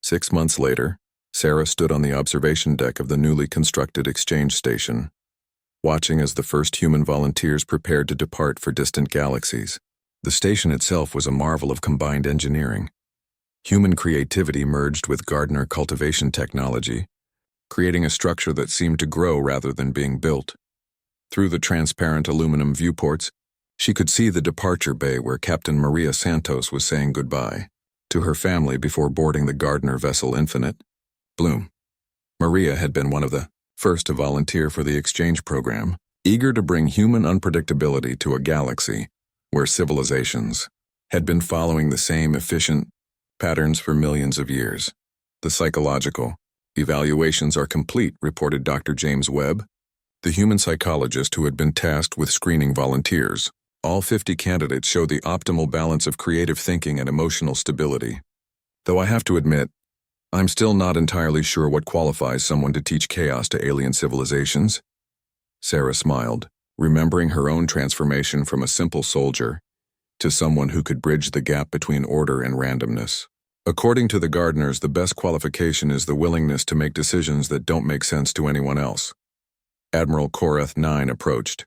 6 months later, Sarah stood on the observation deck of the newly constructed exchange station, watching as the first human volunteers prepared to depart for distant galaxies. The station itself was a marvel of combined engineering. Human creativity merged with gardener cultivation technology, creating a structure that seemed to grow rather than being built. Through the transparent aluminum viewports, she could see the departure bay where Captain Maria Santos was saying goodbye to her family before boarding the Gardner vessel Infinite. Bloom. Maria had been one of the first to volunteer for the exchange program, eager to bring human unpredictability to a galaxy where civilizations had been following the same efficient patterns for millions of years. The psychological evaluations are complete, reported Dr. James Webb, the human psychologist who had been tasked with screening volunteers. All 50 candidates show the optimal balance of creative thinking and emotional stability. Though I have to admit, I'm still not entirely sure what qualifies someone to teach chaos to alien civilizations. Sarah smiled, remembering her own transformation from a simple soldier to someone who could bridge the gap between order and randomness. According to the Gardners, the best qualification is the willingness to make decisions that don't make sense to anyone else. Admiral Korath 9 approached,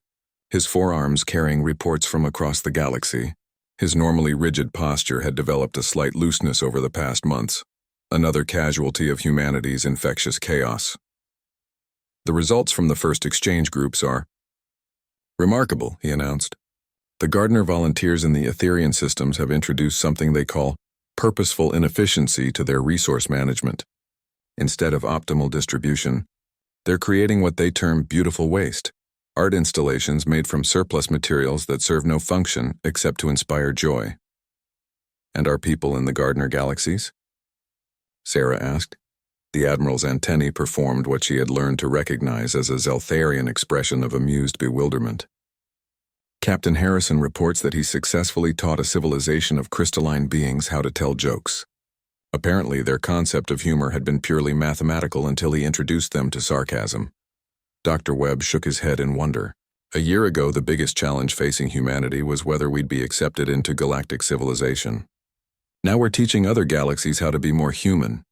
his forearms carrying reports from across the galaxy. His normally rigid posture had developed a slight looseness over the past months, another casualty of humanity's infectious chaos. The results from the first exchange groups are remarkable, he announced. The Gardner volunteers in the Etherian systems have introduced something they call purposeful inefficiency to their resource management. Instead of optimal distribution, they're creating what they term beautiful waste, art installations made from surplus materials that serve no function except to inspire joy. And are people in the Gardner galaxies? Sarah asked. The Admiral's antennae performed what she had learned to recognize as a Zeltharian expression of amused bewilderment. Captain Harrison reports that he successfully taught a civilization of crystalline beings how to tell jokes. Apparently, their concept of humor had been purely mathematical until he introduced them to sarcasm. Dr. Webb shook his head in wonder. A year ago, the biggest challenge facing humanity was whether we'd be accepted into galactic civilization. Now we're teaching other galaxies how to be more human.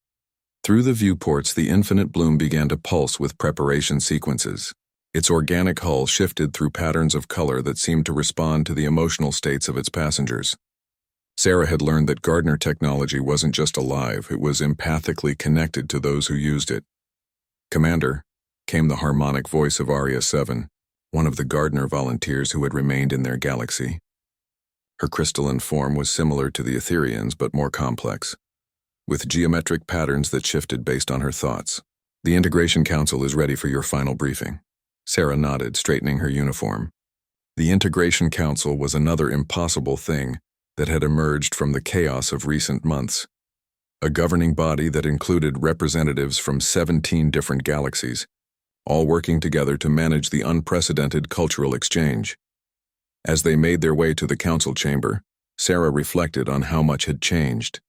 Through the viewports, the Infinite Bloom began to pulse with preparation sequences. Its organic hull shifted through patterns of color that seemed to respond to the emotional states of its passengers. Sarah had learned that Gardner technology wasn't just alive, it was empathically connected to those who used it. Commander, came the harmonic voice of Aria 7, one of the Gardner volunteers who had remained in their galaxy. Her crystalline form was similar to the Etherians but more complex, with geometric patterns that shifted based on her thoughts. The Integration Council is ready for your final briefing. Sarah nodded, straightening her uniform. The Integration Council was another impossible thing that had emerged from the chaos of recent months. A governing body that included representatives from 17 different galaxies, all working together to manage the unprecedented cultural exchange. As they made their way to the council chamber, Sarah reflected on how much had changed.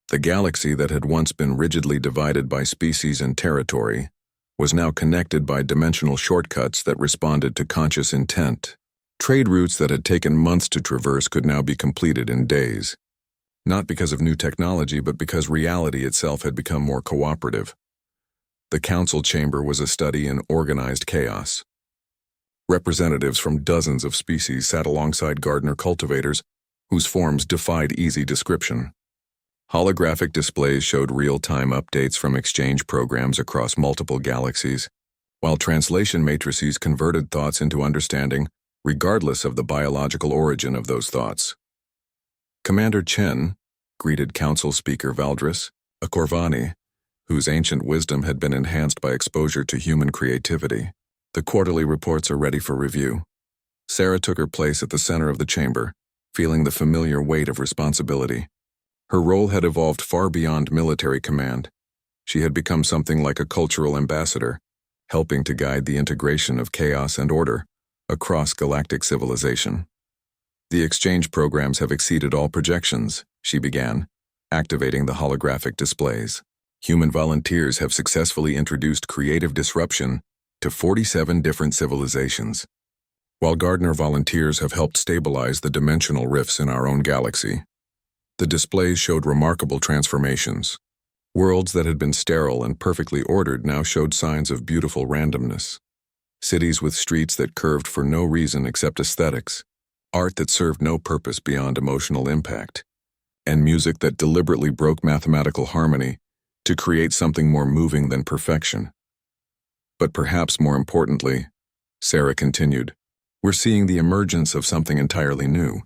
The galaxy that had once been rigidly divided by species and territory was now connected by dimensional shortcuts that responded to conscious intent. Trade routes that had taken months to traverse could now be completed in days. Not because of new technology, but because reality itself had become more cooperative. The council chamber was a study in organized chaos. Representatives from dozens of species sat alongside Gardner cultivators, whose forms defied easy description. Holographic displays showed real-time updates from exchange programs across multiple galaxies, while translation matrices converted thoughts into understanding, regardless of the biological origin of those thoughts. Commander Chen greeted Council Speaker Valdris, a Corvani, whose ancient wisdom had been enhanced by exposure to human creativity. The quarterly reports are ready for review. Sarah took her place at the center of the chamber, feeling the familiar weight of responsibility. Her role had evolved far beyond military command. She had become something like a cultural ambassador, helping to guide the integration of chaos and order across galactic civilization. The exchange programs have exceeded all projections, she began, activating the holographic displays. Human volunteers have successfully introduced creative disruption to 47 different civilizations, while Gardner volunteers have helped stabilize the dimensional rifts in our own galaxy. The displays showed remarkable transformations. Worlds that had been sterile and perfectly ordered now showed signs of beautiful randomness. Cities with streets that curved for no reason except aesthetics, art that served no purpose beyond emotional impact, and music that deliberately broke mathematical harmony to create something more moving than perfection. But perhaps more importantly, Sarah continued, we're seeing the emergence of something entirely new.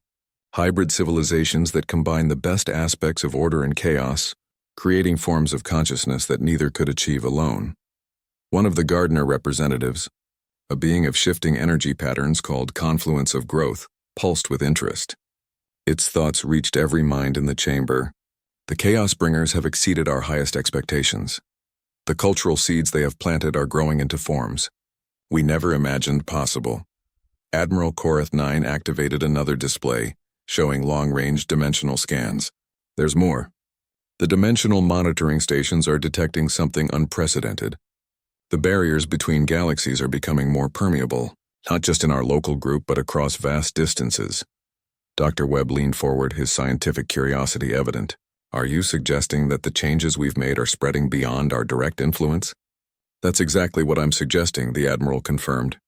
Hybrid civilizations that combine the best aspects of order and chaos, creating forms of consciousness that neither could achieve alone. One of the Gardner representatives, a being of shifting energy patterns called confluence of growth, pulsed with interest. Its thoughts reached every mind in the chamber. The Chaos Bringers have exceeded our highest expectations. The cultural seeds they have planted are growing into forms we never imagined possible. Admiral Korath 9 activated another display, showing long-range dimensional scans. There's more. The dimensional monitoring stations are detecting something unprecedented. The barriers between galaxies are becoming more permeable, not just in our local group but across vast distances. Dr. Webb leaned forward, his scientific curiosity evident. Are you suggesting that the changes we've made are spreading beyond our direct influence? That's exactly what I'm suggesting, the Admiral confirmed.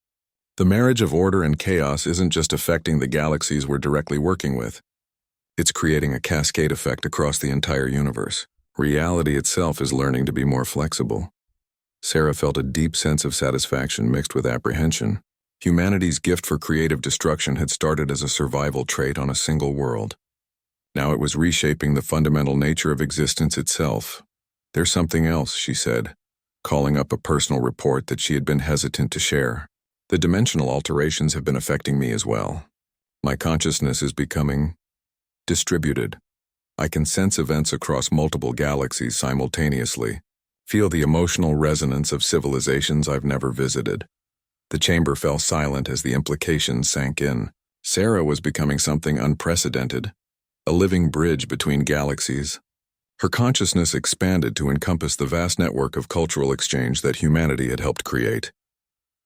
The marriage of order and chaos isn't just affecting the galaxies we're directly working with. It's creating a cascade effect across the entire universe. Reality itself is learning to be more flexible. Sarah felt a deep sense of satisfaction mixed with apprehension. Humanity's gift for creative destruction had started as a survival trait on a single world. Now it was reshaping the fundamental nature of existence itself. There's something else, she said, calling up a personal report that she had been hesitant to share. The dimensional alterations have been affecting me as well. My consciousness is becoming distributed. I can sense events across multiple galaxies simultaneously, feel the emotional resonance of civilizations I've never visited. The chamber fell silent as the implications sank in. Sarah was becoming something unprecedented, a living bridge between galaxies. Her consciousness expanded to encompass the vast network of cultural exchange that humanity had helped create.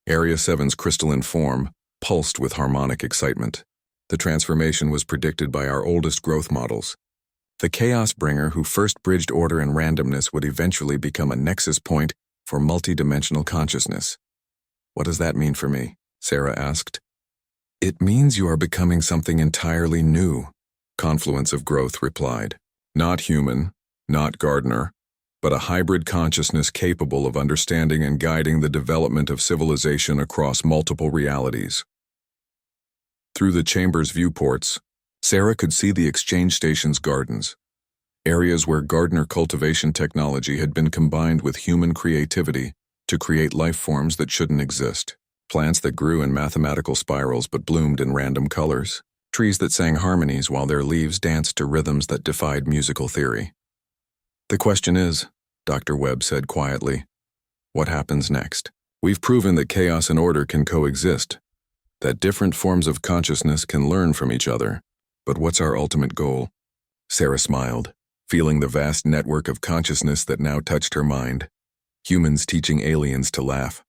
Area 7's crystalline form pulsed with harmonic excitement. The transformation was predicted by our oldest growth models. The Chaos Bringer who first bridged order and randomness would eventually become a nexus point for multidimensional consciousness. What does that mean for me? Sarah asked. It means you are becoming something entirely new, Confluence of Growth replied. Not human, not Gardner, but a hybrid consciousness capable of understanding and guiding the development of civilization across multiple realities. Through the chamber's viewports, Sarah could see the exchange station's gardens, areas where Gardner cultivation technology had been combined with human creativity to create life forms that shouldn't exist. Plants that grew in mathematical spirals but bloomed in random colors. Trees that sang harmonies while their leaves danced to rhythms that defied musical theory. The question is, Dr. Webb said quietly, what happens next? We've proven that chaos and order can coexist, that different forms of consciousness can learn from each other. But what's our ultimate goal? Sarah smiled, feeling the vast network of consciousness that now touched her mind. Humans teaching aliens to laugh.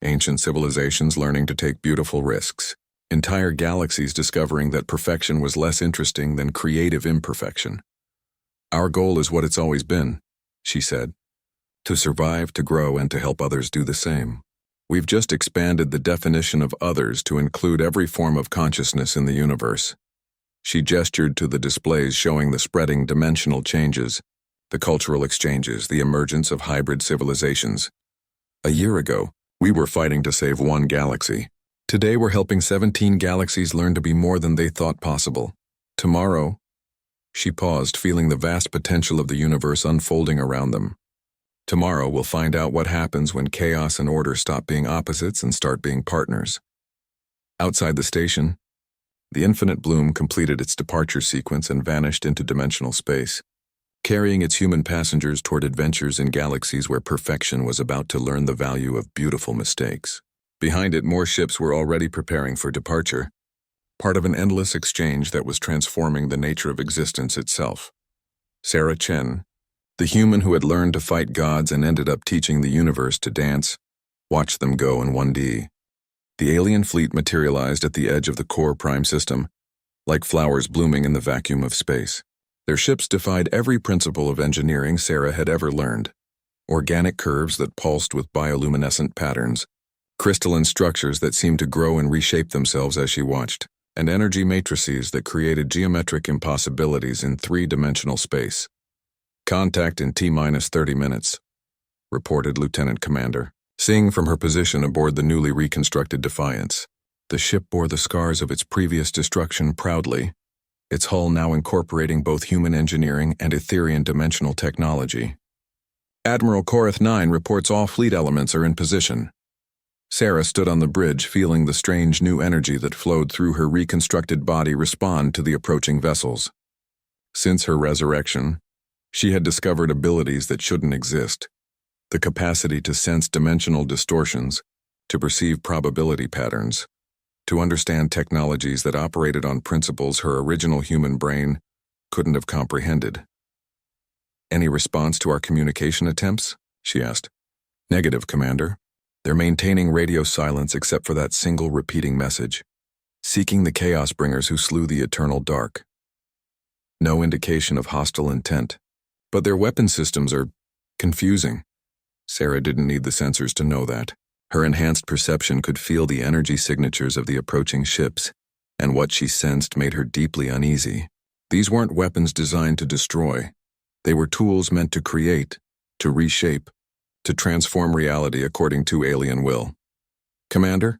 Ancient civilizations learning to take beautiful risks. Entire galaxies discovering that perfection was less interesting than creative imperfection. Our goal is what it's always been, she said. To survive, to grow, and to help others do the same. We've just expanded the definition of others to include every form of consciousness in the universe. She gestured to the displays showing the spreading dimensional changes, the cultural exchanges, the emergence of hybrid civilizations. A year ago, we were fighting to save one galaxy. Today we're helping 17 galaxies learn to be more than they thought possible. Tomorrow, she paused, feeling the vast potential of the universe unfolding around them. Tomorrow we'll find out what happens when chaos and order stop being opposites and start being partners. Outside the station, the Infinite Bloom completed its departure sequence and vanished into dimensional space, carrying its human passengers toward adventures in galaxies where perfection was about to learn the value of beautiful mistakes. Behind it, more ships were already preparing for departure, part of an endless exchange that was transforming the nature of existence itself. Sarah Chen, the human who had learned to fight gods and ended up teaching the universe to dance, watched them go in 1D. The alien fleet materialized at the edge of the core prime system, like flowers blooming in the vacuum of space. Their ships defied every principle of engineering Sarah had ever learned. Organic curves that pulsed with bioluminescent patterns, crystalline structures that seemed to grow and reshape themselves as she watched, and energy matrices that created geometric impossibilities in three-dimensional space. "Contact in T-minus 30 minutes, reported Lieutenant Commander, seeing from her position aboard the newly reconstructed Defiance. The ship bore the scars of its previous destruction proudly, its hull now incorporating both human engineering and Etherian dimensional technology. "Admiral Korath 9 reports all fleet elements are in position." Sarah stood on the bridge, feeling the strange new energy that flowed through her reconstructed body respond to the approaching vessels. Since her resurrection, she had discovered abilities that shouldn't exist. The capacity to sense dimensional distortions, to perceive probability patterns, to understand technologies that operated on principles her original human brain couldn't have comprehended. "Any response to our communication attempts?" she asked. "Negative, Commander. They're maintaining radio silence except for that single repeating message, seeking the Chaos Bringers who slew the Eternal Dark. No indication of hostile intent, but their weapon systems are confusing." Sarah didn't need the sensors to know that. Her enhanced perception could feel the energy signatures of the approaching ships, and what she sensed made her deeply uneasy. These weren't weapons designed to destroy. They were tools meant to create, to reshape, to transform reality according to alien will. "Commander,"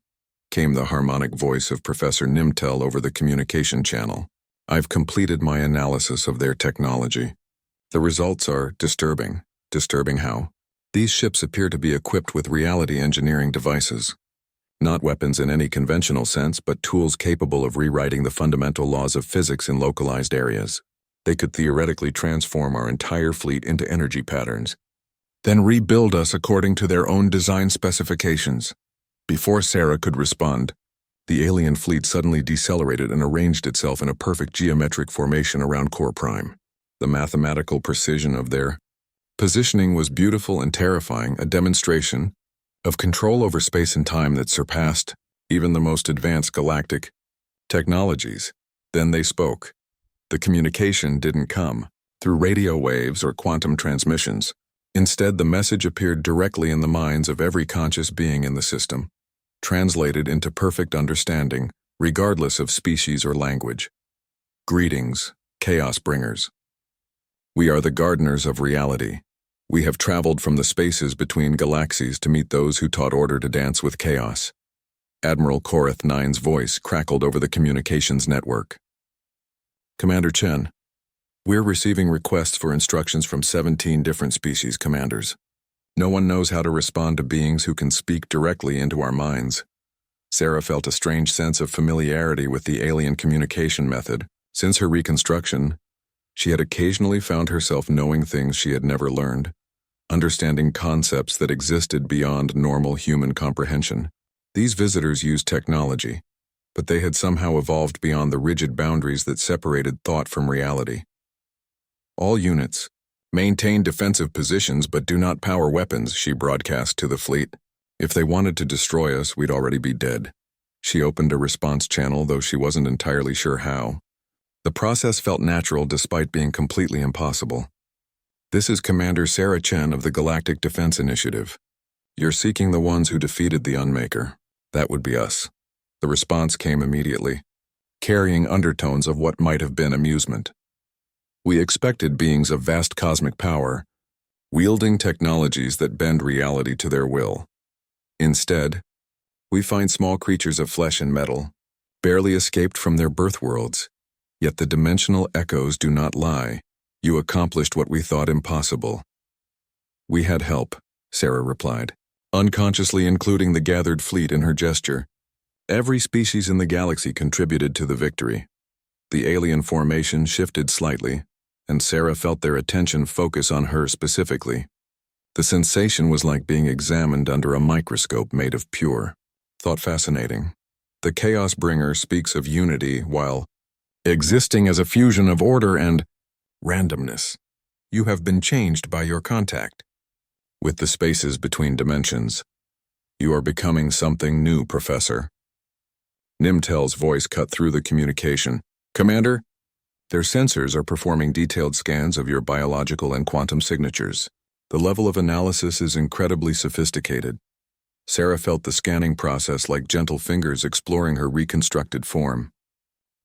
came the harmonic voice of Professor Nimtel over the communication channel. "I've completed my analysis of their technology. The results are disturbing. Disturbing how? These ships appear to be equipped with reality engineering devices. Not weapons in any conventional sense, but tools capable of rewriting the fundamental laws of physics in localized areas. They could theoretically transform our entire fleet into energy patterns, then rebuild us according to their own design specifications." Before Sarah could respond, the alien fleet suddenly decelerated and arranged itself in a perfect geometric formation around Core Prime. The mathematical precision of their positioning was beautiful and terrifying, a demonstration of control over space and time that surpassed even the most advanced galactic technologies. Then they spoke. The communication didn't come through radio waves or quantum transmissions. Instead, the message appeared directly in the minds of every conscious being in the system, translated into perfect understanding, regardless of species or language. "Greetings, Chaos Bringers. We are the gardeners of reality. We have traveled from the spaces between galaxies to meet those who taught order to dance with chaos." Admiral Korath 9's voice crackled over the communications network. "Commander Chen, we're receiving requests for instructions from 17 different species commanders. No one knows how to respond to beings who can speak directly into our minds." Sarah felt a strange sense of familiarity with the alien communication method. Since her reconstruction, she had occasionally found herself knowing things she had never learned, understanding concepts that existed beyond normal human comprehension. These visitors used technology, but they had somehow evolved beyond the rigid boundaries that separated thought from reality. "All units, maintain defensive positions but do not power weapons," she broadcast to the fleet. "If they wanted to destroy us, we'd already be dead." She opened a response channel, though she wasn't entirely sure how. The process felt natural despite being completely impossible. "This is Commander Sarah Chen of the Galactic Defense Initiative. You're seeking the ones who defeated the Unmaker. That would be us." The response came immediately, carrying undertones of what might have been amusement. "We expected beings of vast cosmic power, wielding technologies that bend reality to their will. Instead, we find small creatures of flesh and metal, barely escaped from their birth worlds. Yet the dimensional echoes do not lie. You accomplished what we thought impossible." "We had help," Sarah replied, unconsciously including the gathered fleet in her gesture. Every species in the galaxy contributed to the victory. The alien formation shifted slightly, and Sarah felt their attention focus on her specifically. The sensation was like being examined under a microscope made of pure thought. Fascinating. The Chaos Bringer speaks of unity while existing as a fusion of order and randomness. You have been changed by your contact with the spaces between dimensions. You are becoming something new, Professor. Nimtel's voice cut through the communication. "Commander, Their sensors are performing detailed scans of your biological and quantum signatures. The level of analysis is incredibly sophisticated. Sarah felt the scanning process like gentle fingers exploring her reconstructed form.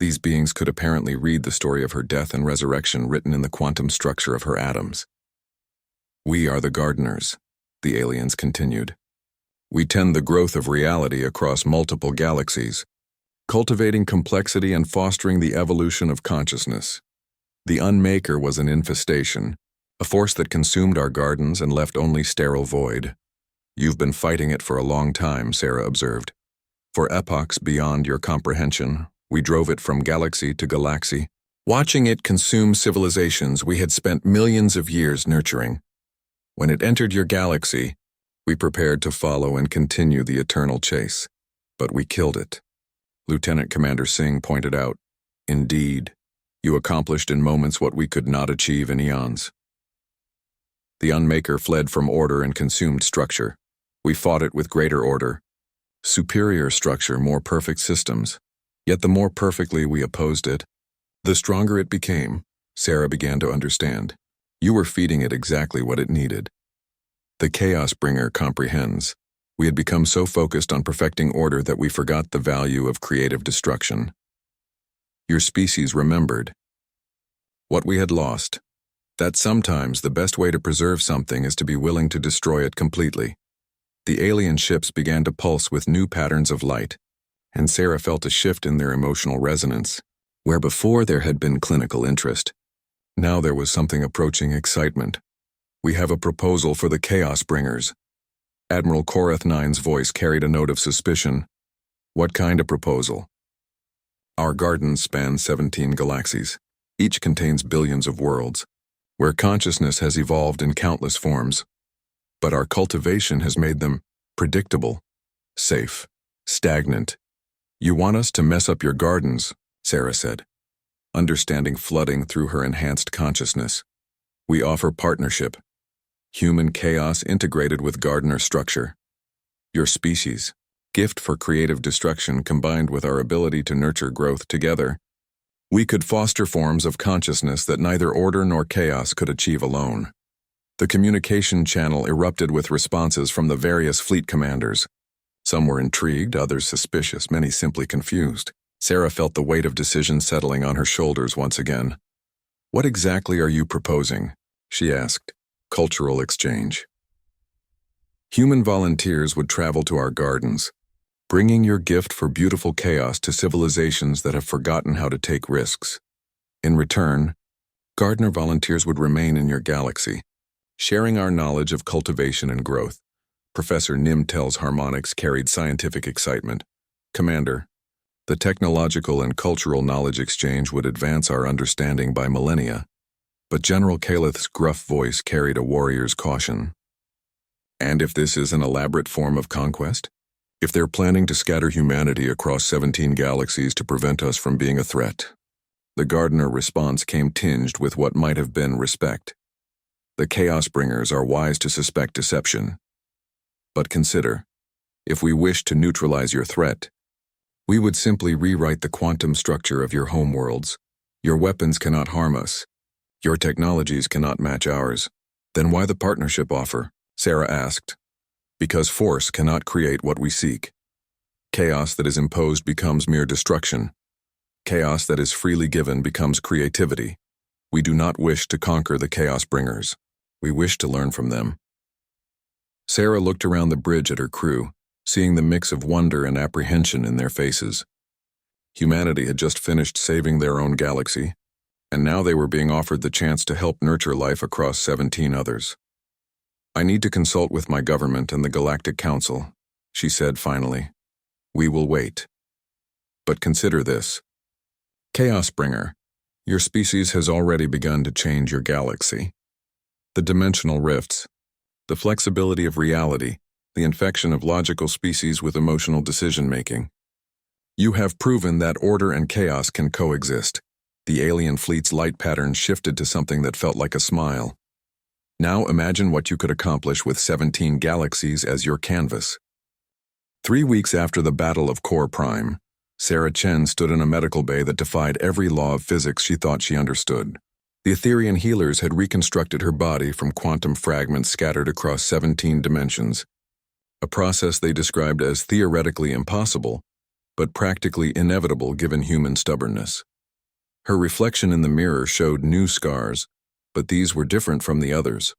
These beings could apparently read the story of her death and resurrection written in the quantum structure of her atoms. "We are the gardeners," the aliens continued. "We tend the growth of reality across multiple galaxies, cultivating complexity and fostering the evolution of consciousness. The Unmaker was an infestation, a force that consumed our gardens and left only sterile void. You've been fighting it for a long time," Sarah observed. "For epochs beyond your comprehension, we drove it from galaxy to galaxy, watching it consume civilizations we had spent millions of years nurturing. When it entered your galaxy, we prepared to follow and continue the eternal chase. But we killed it," Lieutenant Commander Singh pointed out. "Indeed, you accomplished in moments what we could not achieve in eons." The Unmaker fled from order and consumed structure. We fought it with greater order. Superior structure, more perfect systems. Yet the more perfectly we opposed it, the stronger it became. Sarah began to understand. You were feeding it exactly what it needed. The Chaos Bringer comprehends. We had become so focused on perfecting order that we forgot the value of creative destruction. Your species remembered what we had lost. That sometimes the best way to preserve something is to be willing to destroy it completely. The alien ships began to pulse with new patterns of light, and Sarah felt a shift in their emotional resonance. Where before there had been clinical interest, now there was something approaching excitement. "We have a proposal for the Chaos Bringers." Admiral Korath Nine's voice carried a note of suspicion. "What kind of proposal?" "Our gardens span 17 galaxies. Each contains billions of worlds, where consciousness has evolved in countless forms. But our cultivation has made them predictable, safe, stagnant. You want us to mess up your gardens," Sarah said, understanding flooding through her enhanced consciousness. "We offer partnership. Human chaos integrated with gardener structure. Your species, gift for creative destruction combined with our ability to nurture growth together. We could foster forms of consciousness that neither order nor chaos could achieve alone." The communication channel erupted with responses from the various fleet commanders. Some were intrigued, others suspicious, many simply confused. Sarah felt the weight of decision settling on her shoulders once again. "What exactly are you proposing?" she asked. "Cultural exchange. Human volunteers would travel to our gardens, bringing your gift for beautiful chaos to civilizations that have forgotten how to take risks. In return, gardener volunteers would remain in your galaxy, sharing our knowledge of cultivation and growth." Professor Nimtel's harmonics carried scientific excitement. "Commander, the technological and cultural knowledge exchange would advance our understanding by millennia." But General Calith's gruff voice carried a warrior's caution. "And if this is an elaborate form of conquest? If they're planning to scatter humanity across 17 galaxies to prevent us from being a threat?" The gardener response came tinged with what might have been respect. "The Chaos Bringers are wise to suspect deception. But consider, if we wish to neutralize your threat, we would simply rewrite the quantum structure of your homeworlds. Your weapons cannot harm us. Your technologies cannot match ours. Then why the partnership offer?" Sarah asked. "Because force cannot create what we seek. Chaos that is imposed becomes mere destruction. Chaos that is freely given becomes creativity. We do not wish to conquer the Chaos Bringers. We wish to learn from them." Sarah looked around the bridge at her crew, seeing the mix of wonder and apprehension in their faces. Humanity had just finished saving their own galaxy, and now they were being offered the chance to help nurture life across 17 others. "I need to consult with my government and the Galactic Council," she said finally. "We will wait. But consider this. Chaos Bringer, your species has already begun to change your galaxy. The dimensional rifts, the flexibility of reality, the infection of logical species with emotional decision-making. You have proven that order and chaos can coexist." The alien fleet's light pattern shifted to something that felt like a smile. "Now imagine what you could accomplish with 17 galaxies as your canvas." 3 weeks after the Battle of Core Prime, Sarah Chen stood in a medical bay that defied every law of physics she thought she understood. The Etherian healers had reconstructed her body from quantum fragments scattered across 17 dimensions, a process they described as theoretically impossible, but practically inevitable given human stubbornness. Her reflection in the mirror showed new scars, but these were different from the others.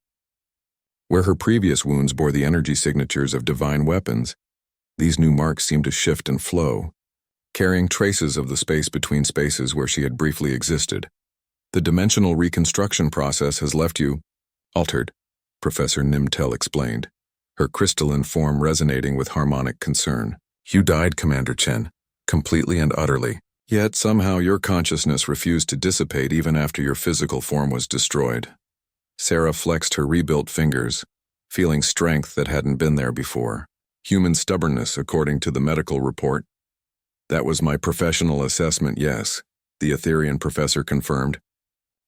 Where her previous wounds bore the energy signatures of divine weapons, these new marks seemed to shift and flow, carrying traces of the space between spaces where she had briefly existed. The dimensional reconstruction process has left you altered, Professor Nimtel explained, her crystalline form resonating with harmonic concern. You died, Commander Chen, completely and utterly. Yet somehow your consciousness refused to dissipate even after your physical form was destroyed. Sarah flexed her rebuilt fingers, feeling strength that hadn't been there before. Human stubbornness, according to the medical report. That was my professional assessment, yes, the Etherian professor confirmed.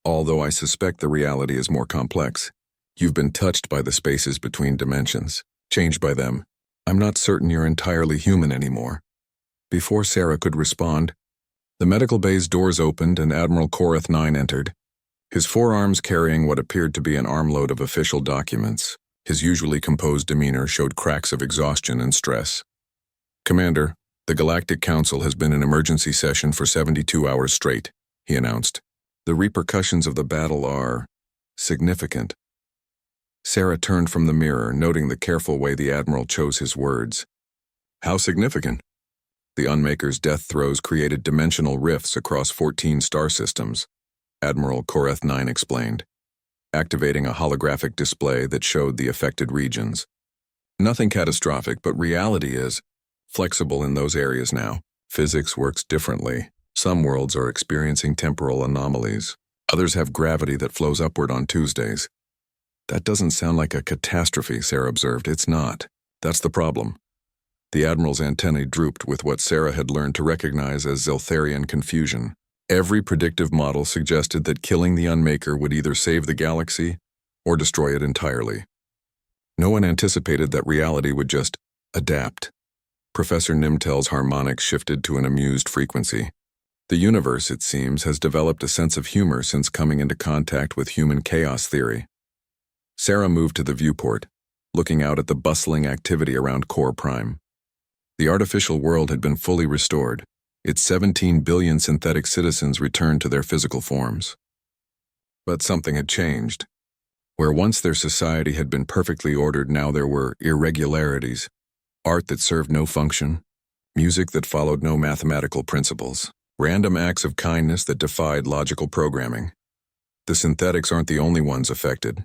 Although I suspect the reality is more complex. You've been touched by the spaces between dimensions, changed by them. I'm not certain you're entirely human anymore. Before Sarah could respond, the medical bay's doors opened and Admiral Korath 9 entered, his forearms carrying what appeared to be an armload of official documents. His usually composed demeanor showed cracks of exhaustion and stress. Commander, the Galactic Council has been in emergency session for 72 hours straight, he announced. The repercussions of the battle are significant. Sarah turned from the mirror, noting the careful way the Admiral chose his words. How significant? The Unmaker's death throes created dimensional rifts across 14 star systems, Admiral Korath 9 explained, activating a holographic display that showed the affected regions. Nothing catastrophic, but reality is flexible in those areas now. Physics works differently. Some worlds are experiencing temporal anomalies. Others have gravity that flows upward on Tuesdays. That doesn't sound like a catastrophe, Sarah observed. It's not. That's the problem. The Admiral's antennae drooped with what Sarah had learned to recognize as Zeltharian confusion. Every predictive model suggested that killing the Unmaker would either save the galaxy or destroy it entirely. No one anticipated that reality would just adapt. Professor Nimtel's harmonics shifted to an amused frequency. The universe, it seems, has developed a sense of humor since coming into contact with human chaos theory. Sarah moved to the viewport, looking out at the bustling activity around Core Prime. The artificial world had been fully restored, its 17 billion synthetic citizens returned to their physical forms. But something had changed. Where once their society had been perfectly ordered, now there were irregularities, art that served no function, music that followed no mathematical principles. Random acts of kindness that defied logical programming. The synthetics aren't the only ones affected,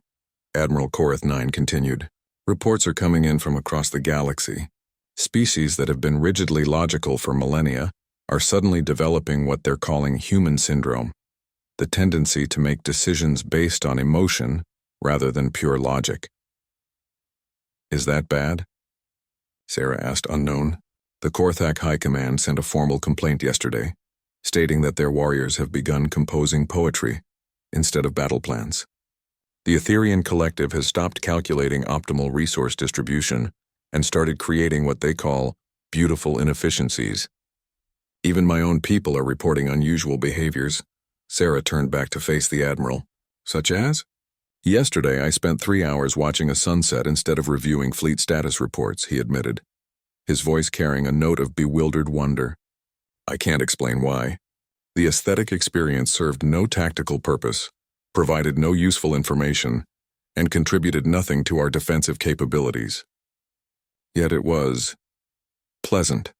Admiral Korath 9 continued. Reports are coming in from across the galaxy. Species that have been rigidly logical for millennia are suddenly developing what they're calling human syndrome, the tendency to make decisions based on emotion rather than pure logic. Is that bad? Sarah asked, unknown. The Korthak High Command sent a formal complaint yesterday, stating that their warriors have begun composing poetry instead of battle plans. The Etherian Collective has stopped calculating optimal resource distribution and started creating what they call beautiful inefficiencies. Even my own people are reporting unusual behaviors. Sarah turned back to face the Admiral. Such as? Yesterday I spent 3 hours watching a sunset instead of reviewing fleet status reports, he admitted, his voice carrying a note of bewildered wonder. I can't explain why. The aesthetic experience served no tactical purpose, provided no useful information, and contributed nothing to our defensive capabilities. Yet it was pleasant.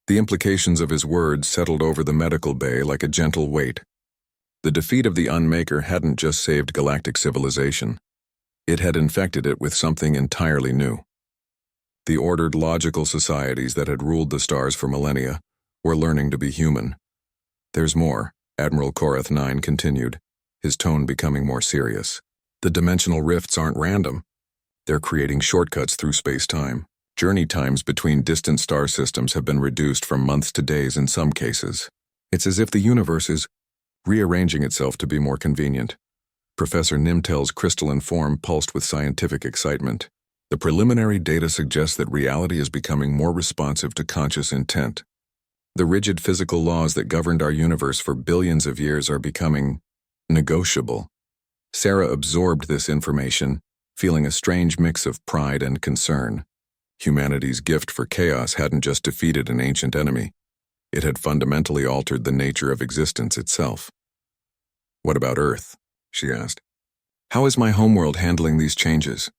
The implications of his words settled over the medical bay like a gentle weight. The defeat of the Unmaker hadn't just saved galactic civilization. It had infected it with something entirely new. The ordered, logical societies that had ruled the stars for millennia were learning to be human. There's more, Admiral Korath 9 continued, his tone becoming more serious. The dimensional rifts aren't random. They're creating shortcuts through space-time. Journey times between distant star systems have been reduced from months to days in some cases. It's as if the universe is rearranging itself to be more convenient. Professor Nimtel's crystalline form pulsed with scientific excitement. The preliminary data suggests that reality is becoming more responsive to conscious intent. The rigid physical laws that governed our universe for billions of years are becoming negotiable. Sarah absorbed this information, feeling a strange mix of pride and concern. Humanity's gift for chaos hadn't just defeated an ancient enemy. It had fundamentally altered the nature of existence itself. "What about Earth?" she asked. "How is my homeworld handling these changes?"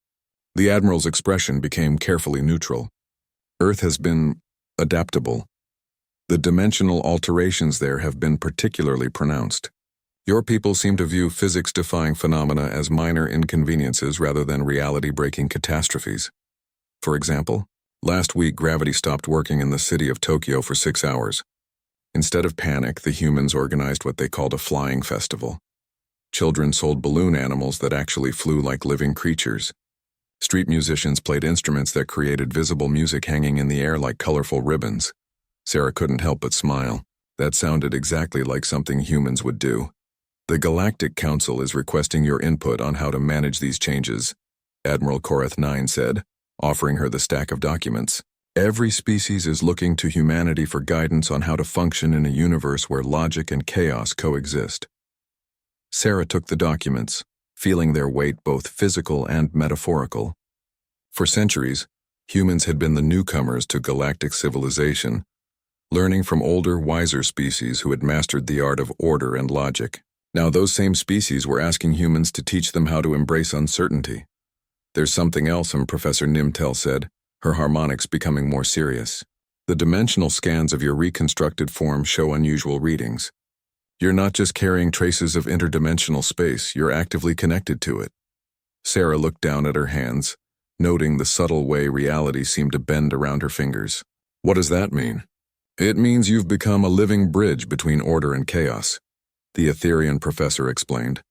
The Admiral's expression became carefully neutral. "Earth has been adaptable. The dimensional alterations there have been particularly pronounced. Your people seem to view physics-defying phenomena as minor inconveniences rather than reality-breaking catastrophes. For example, last week gravity stopped working in the city of Tokyo for 6 hours. Instead of panic, the humans organized what they called a flying festival. Children sold balloon animals that actually flew like living creatures. Street musicians played instruments that created visible music hanging in the air like colorful ribbons. Sarah couldn't help but smile. That sounded exactly like something humans would do. "The Galactic Council is requesting your input on how to manage these changes," Admiral Korath 9 said, offering her the stack of documents. "Every species is looking to humanity for guidance on how to function in a universe where logic and chaos coexist." Sarah took the documents, feeling their weight both physical and metaphorical. For centuries, humans had been the newcomers to galactic civilization, learning from older, wiser species who had mastered the art of order and logic. Now those same species were asking humans to teach them how to embrace uncertainty. "There's something else," Professor Nimtel said, her harmonics becoming more serious. "The dimensional scans of your reconstructed form show unusual readings. You're not just carrying traces of interdimensional space, you're actively connected to it." Sarah looked down at her hands, noting the subtle way reality seemed to bend around her fingers. "What does that mean?" "It means you've become a living bridge between order and chaos," the Etherian professor explained.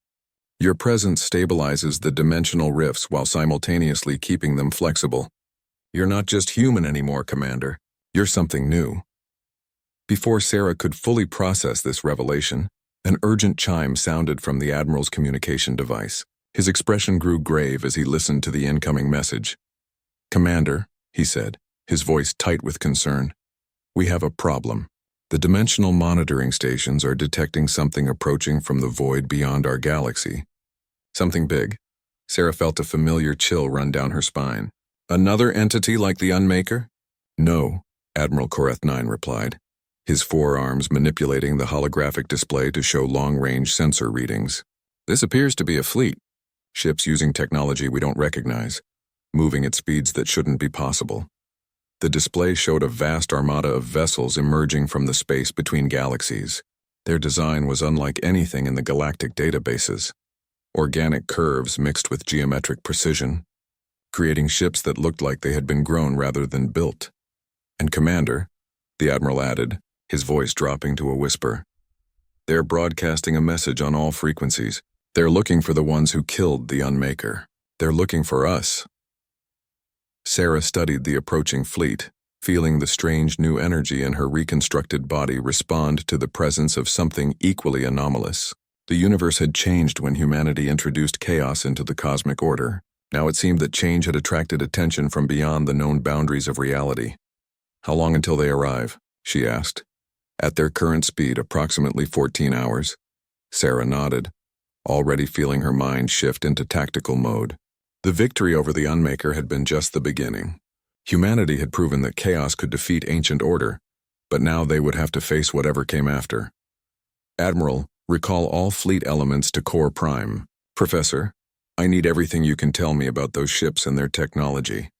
"Your presence stabilizes the dimensional rifts while simultaneously keeping them flexible. You're not just human anymore, Commander. You're something new." Before Sarah could fully process this revelation, an urgent chime sounded from the Admiral's communication device. His expression grew grave as he listened to the incoming message. "Commander," he said, his voice tight with concern, "we have a problem. The dimensional monitoring stations are detecting something approaching from the void beyond our galaxy." "Something big?" Sarah felt a familiar chill run down her spine. "Another entity like the Unmaker?" "No," Admiral Korath 9 replied, his forearms manipulating the holographic display to show long-range sensor readings. "This appears to be a fleet. Ships using technology we don't recognize, moving at speeds that shouldn't be possible." The display showed a vast armada of vessels emerging from the space between galaxies. Their design was unlike anything in the galactic databases. Organic curves mixed with geometric precision, creating ships that looked like they had been grown rather than built. "And Commander," the Admiral added, his voice dropping to a whisper, "they're broadcasting a message on all frequencies. They're looking for the ones who killed the Unmaker. They're looking for us." Sarah studied the approaching fleet, feeling the strange new energy in her reconstructed body respond to the presence of something equally anomalous. The universe had changed when humanity introduced chaos into the cosmic order. Now it seemed that change had attracted attention from beyond the known boundaries of reality. "How long until they arrive?" she asked. "At their current speed, approximately 14 hours. Sarah nodded, already feeling her mind shift into tactical mode. The victory over the Unmaker had been just the beginning. Humanity had proven that chaos could defeat ancient order, but now they would have to face whatever came after. "Admiral, recall all fleet elements to Core Prime. Professor, I need everything you can tell me about those ships and their technology."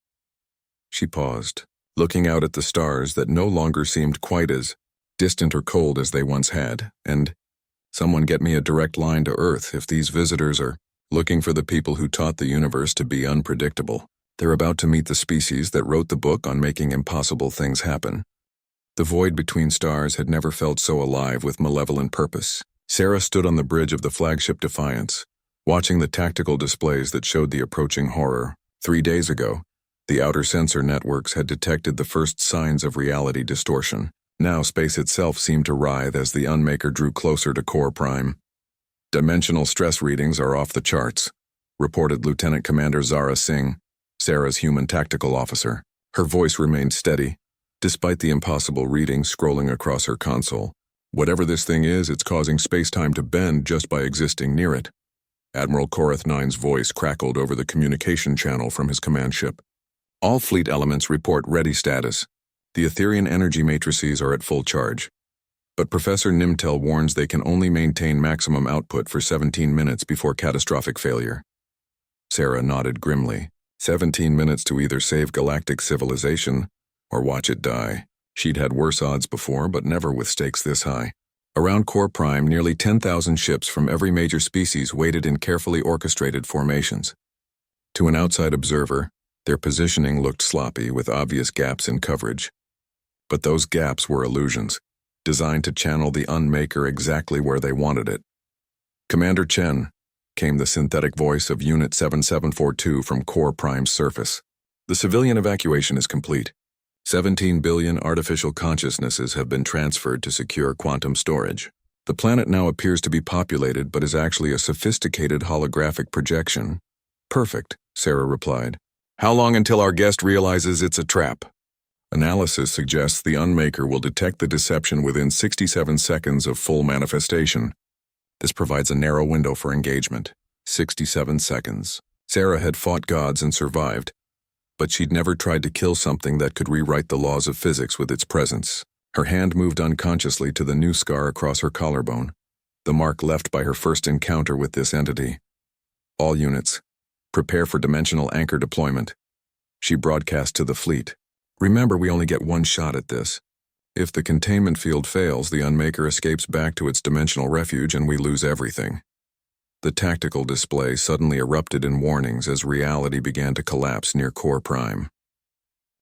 She paused, looking out at the stars that no longer seemed quite as distant or cold as they once had, and, "Someone get me a direct line to Earth if these visitors are looking for the people who taught the universe to be unpredictable. They're about to meet the species that wrote the book on making impossible things happen." The void between stars had never felt so alive with malevolent purpose. Sarah stood on the bridge of the flagship Defiance, watching the tactical displays that showed the approaching horror. 3 days ago, the outer sensor networks had detected the first signs of reality distortion. Now space itself seemed to writhe as the Unmaker drew closer to Core Prime. "Dimensional stress readings are off the charts," reported Lieutenant Commander Zara Singh, Sarah's human tactical officer. Her voice remained steady, despite the impossible reading scrolling across her console. Whatever this thing is, it's causing space-time to bend just by existing near it. Admiral Korath 9's voice crackled over the communication channel from his command ship. All fleet elements report ready status. The Etherian energy matrices are at full charge. But Professor Nimtel warns they can only maintain maximum output for 17 minutes before catastrophic failure. Sarah nodded grimly. 17 minutes to either save galactic civilization or watch it die. She'd had worse odds before, but never with stakes this high. Around Core Prime, nearly 10,000 ships from every major species waited in carefully orchestrated formations. To an outside observer, their positioning looked sloppy with obvious gaps in coverage. But those gaps were illusions, designed to channel the Unmaker exactly where they wanted it. "Commander Chen," came the synthetic voice of Unit 7742 from Core Prime's surface. "The civilian evacuation is complete. 17 billion artificial consciousnesses have been transferred to secure quantum storage. The planet now appears to be populated but is actually a sophisticated holographic projection." "Perfect," Sarah replied. "How long until our guest realizes it's a trap?" Analysis suggests the Unmaker will detect the deception within 67 seconds of full manifestation. This provides a narrow window for engagement. 67 seconds. Sarah had fought gods and survived, but she'd never tried to kill something that could rewrite the laws of physics with its presence. Her hand moved unconsciously to the new scar across her collarbone, the mark left by her first encounter with this entity. "All units, prepare for dimensional anchor deployment," she broadcast to the fleet. "Remember, we only get one shot at this. If the containment field fails, the Unmaker escapes back to its dimensional refuge and we lose everything." The tactical display suddenly erupted in warnings as reality began to collapse near Core Prime.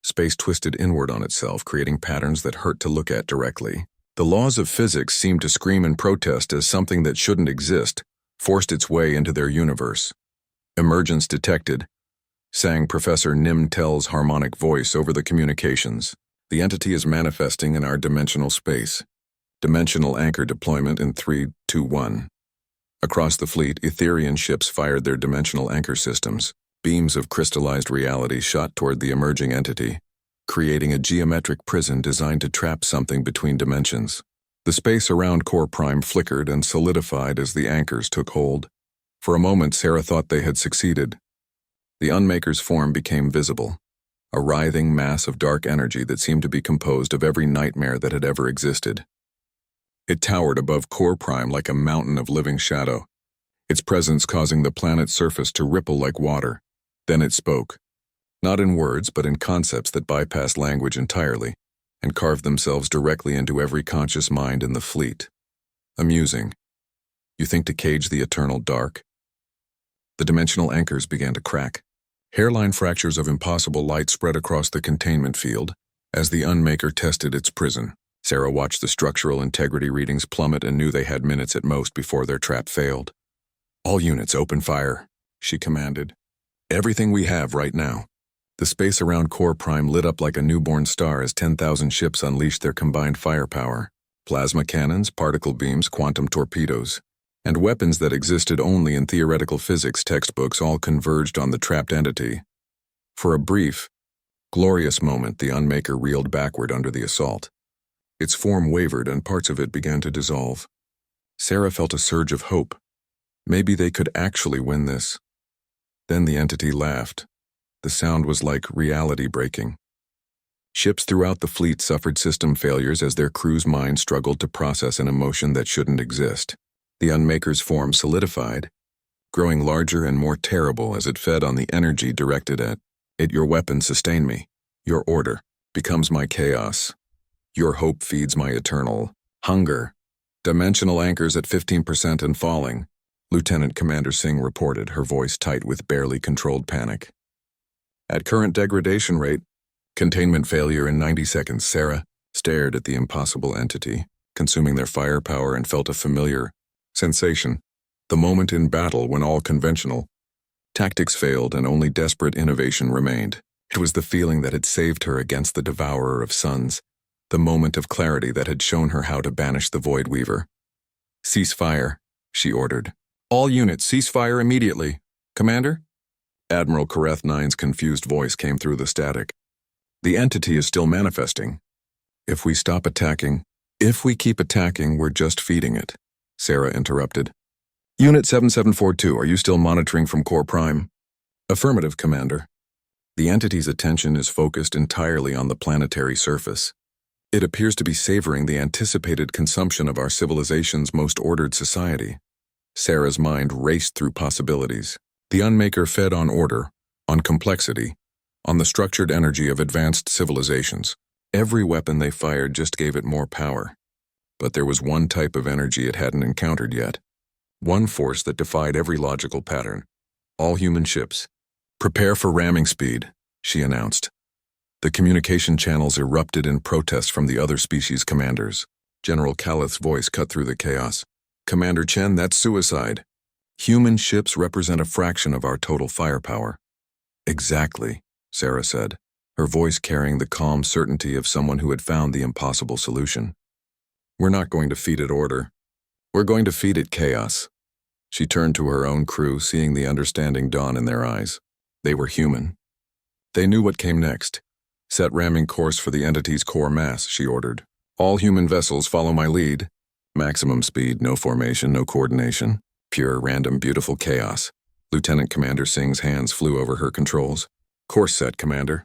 Space twisted inward on itself, creating patterns that hurt to look at directly. The laws of physics seemed to scream in protest as something that shouldn't exist forced its way into their universe. "Emergence detected," sang Professor Nimtel's harmonic voice over the communications. "The entity is manifesting in our dimensional space. Dimensional anchor deployment in 3, 2, 1. Across the fleet, Etherian ships fired their dimensional anchor systems. Beams of crystallized reality shot toward the emerging entity, creating a geometric prison designed to trap something between dimensions. The space around Core Prime flickered and solidified as the anchors took hold. For a moment, Sarah thought they had succeeded. The Unmaker's form became visible, a writhing mass of dark energy that seemed to be composed of every nightmare that had ever existed. It towered above Core Prime like a mountain of living shadow, its presence causing the planet's surface to ripple like water. Then it spoke, not in words but in concepts that bypassed language entirely and carved themselves directly into every conscious mind in the fleet. "Amusing. You think to cage the eternal dark?" The dimensional anchors began to crack. Hairline fractures of impossible light spread across the containment field as the Unmaker tested its prison. Sarah watched the structural integrity readings plummet and knew they had minutes at most before their trap failed. "All units, open fire," she commanded. "Everything we have right now." The space around Core Prime lit up like a newborn star as 10,000 ships unleashed their combined firepower. Plasma cannons, particle beams, quantum torpedoes, and weapons that existed only in theoretical physics textbooks all converged on the trapped entity. For a brief, glorious moment, the Unmaker reeled backward under the assault. Its form wavered and parts of it began to dissolve. Sarah felt a surge of hope. Maybe they could actually win this. Then the entity laughed. The sound was like reality breaking. Ships throughout the fleet suffered system failures as their crew's minds struggled to process an emotion that shouldn't exist. The Unmaker's form solidified, growing larger and more terrible as it fed on the energy directed at it. "Your weapons sustain me. Your order becomes my chaos. Your hope feeds my eternal hunger." "Dimensional anchors at 15% and falling," Lieutenant Commander Singh reported, her voice tight with barely controlled panic. "At current degradation rate, containment failure in 90 seconds." Sarah stared at the impossible entity, consuming their firepower, and felt a familiar sensation. The moment in battle when all conventional tactics failed and only desperate innovation remained. It was the feeling that had saved her against the devourer of suns, the moment of clarity that had shown her how to banish the Void Weaver. "Cease fire," she ordered. "All units, cease fire immediately. Commander?" Admiral Korath 9's confused voice came through the static. "The entity is still manifesting. If we stop attacking, if we keep attacking, we're just feeding it, Sarah interrupted. Unit 7742, are you still monitoring from Core Prime? Affirmative, Commander. The entity's attention is focused entirely on the planetary surface. It appears to be savoring the anticipated consumption of our civilization's most ordered society. Sarah's mind raced through possibilities. The Unmaker fed on order, on complexity, on the structured energy of advanced civilizations. Every weapon they fired just gave it more power. But there was one type of energy it hadn't encountered yet. One force that defied every logical pattern. All human ships. Prepare for ramming speed, she announced. The communication channels erupted in protest from the other species commanders. General Callith's voice cut through the chaos. Commander Chen, that's suicide. Human ships represent a fraction of our total firepower. Exactly, Sarah said, her voice carrying the calm certainty of someone who had found the impossible solution. We're not going to feed it order. We're going to feed it chaos. She turned to her own crew, seeing the understanding dawn in their eyes. They were human. They knew what came next. Set ramming course for the entity's core mass, she ordered. All human vessels follow my lead. Maximum speed, no formation, no coordination. Pure, random, beautiful chaos. Lieutenant Commander Singh's hands flew over her controls. Course set, Commander.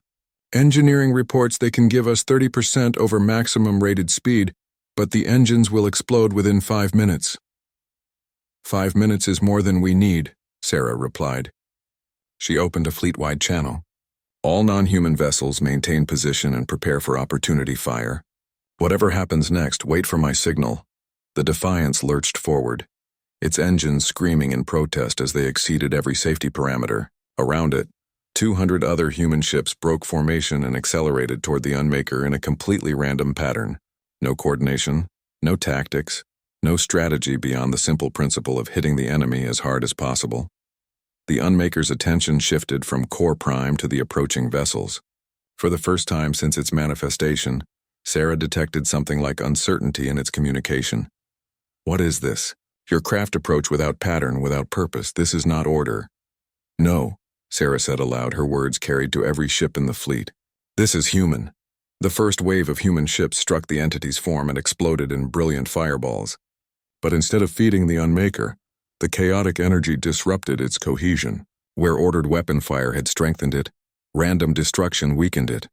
Engineering reports they can give us 30% over maximum rated speed, but the engines will explode within 5 minutes. 5 minutes is more than we need, Sarah replied. She opened a fleet-wide channel. All non-human vessels maintain position and prepare for opportunity fire. Whatever happens next, wait for my signal. The Defiance lurched forward, its engines screaming in protest as they exceeded every safety parameter. Around it, 200 other human ships broke formation and accelerated toward the Unmaker in a completely random pattern. No coordination, no tactics, no strategy beyond the simple principle of hitting the enemy as hard as possible. The Unmaker's attention shifted from Core Prime to the approaching vessels. For the first time since its manifestation, Sarah detected something like uncertainty in its communication. What is this? Your craft approach without pattern, without purpose. This is not order. No, Sarah said aloud, her words carried to every ship in the fleet. This is human. The first wave of human ships struck the entity's form and exploded in brilliant fireballs. But instead of feeding the Unmaker, the chaotic energy disrupted its cohesion. Where ordered weapon fire had strengthened it, random destruction weakened it.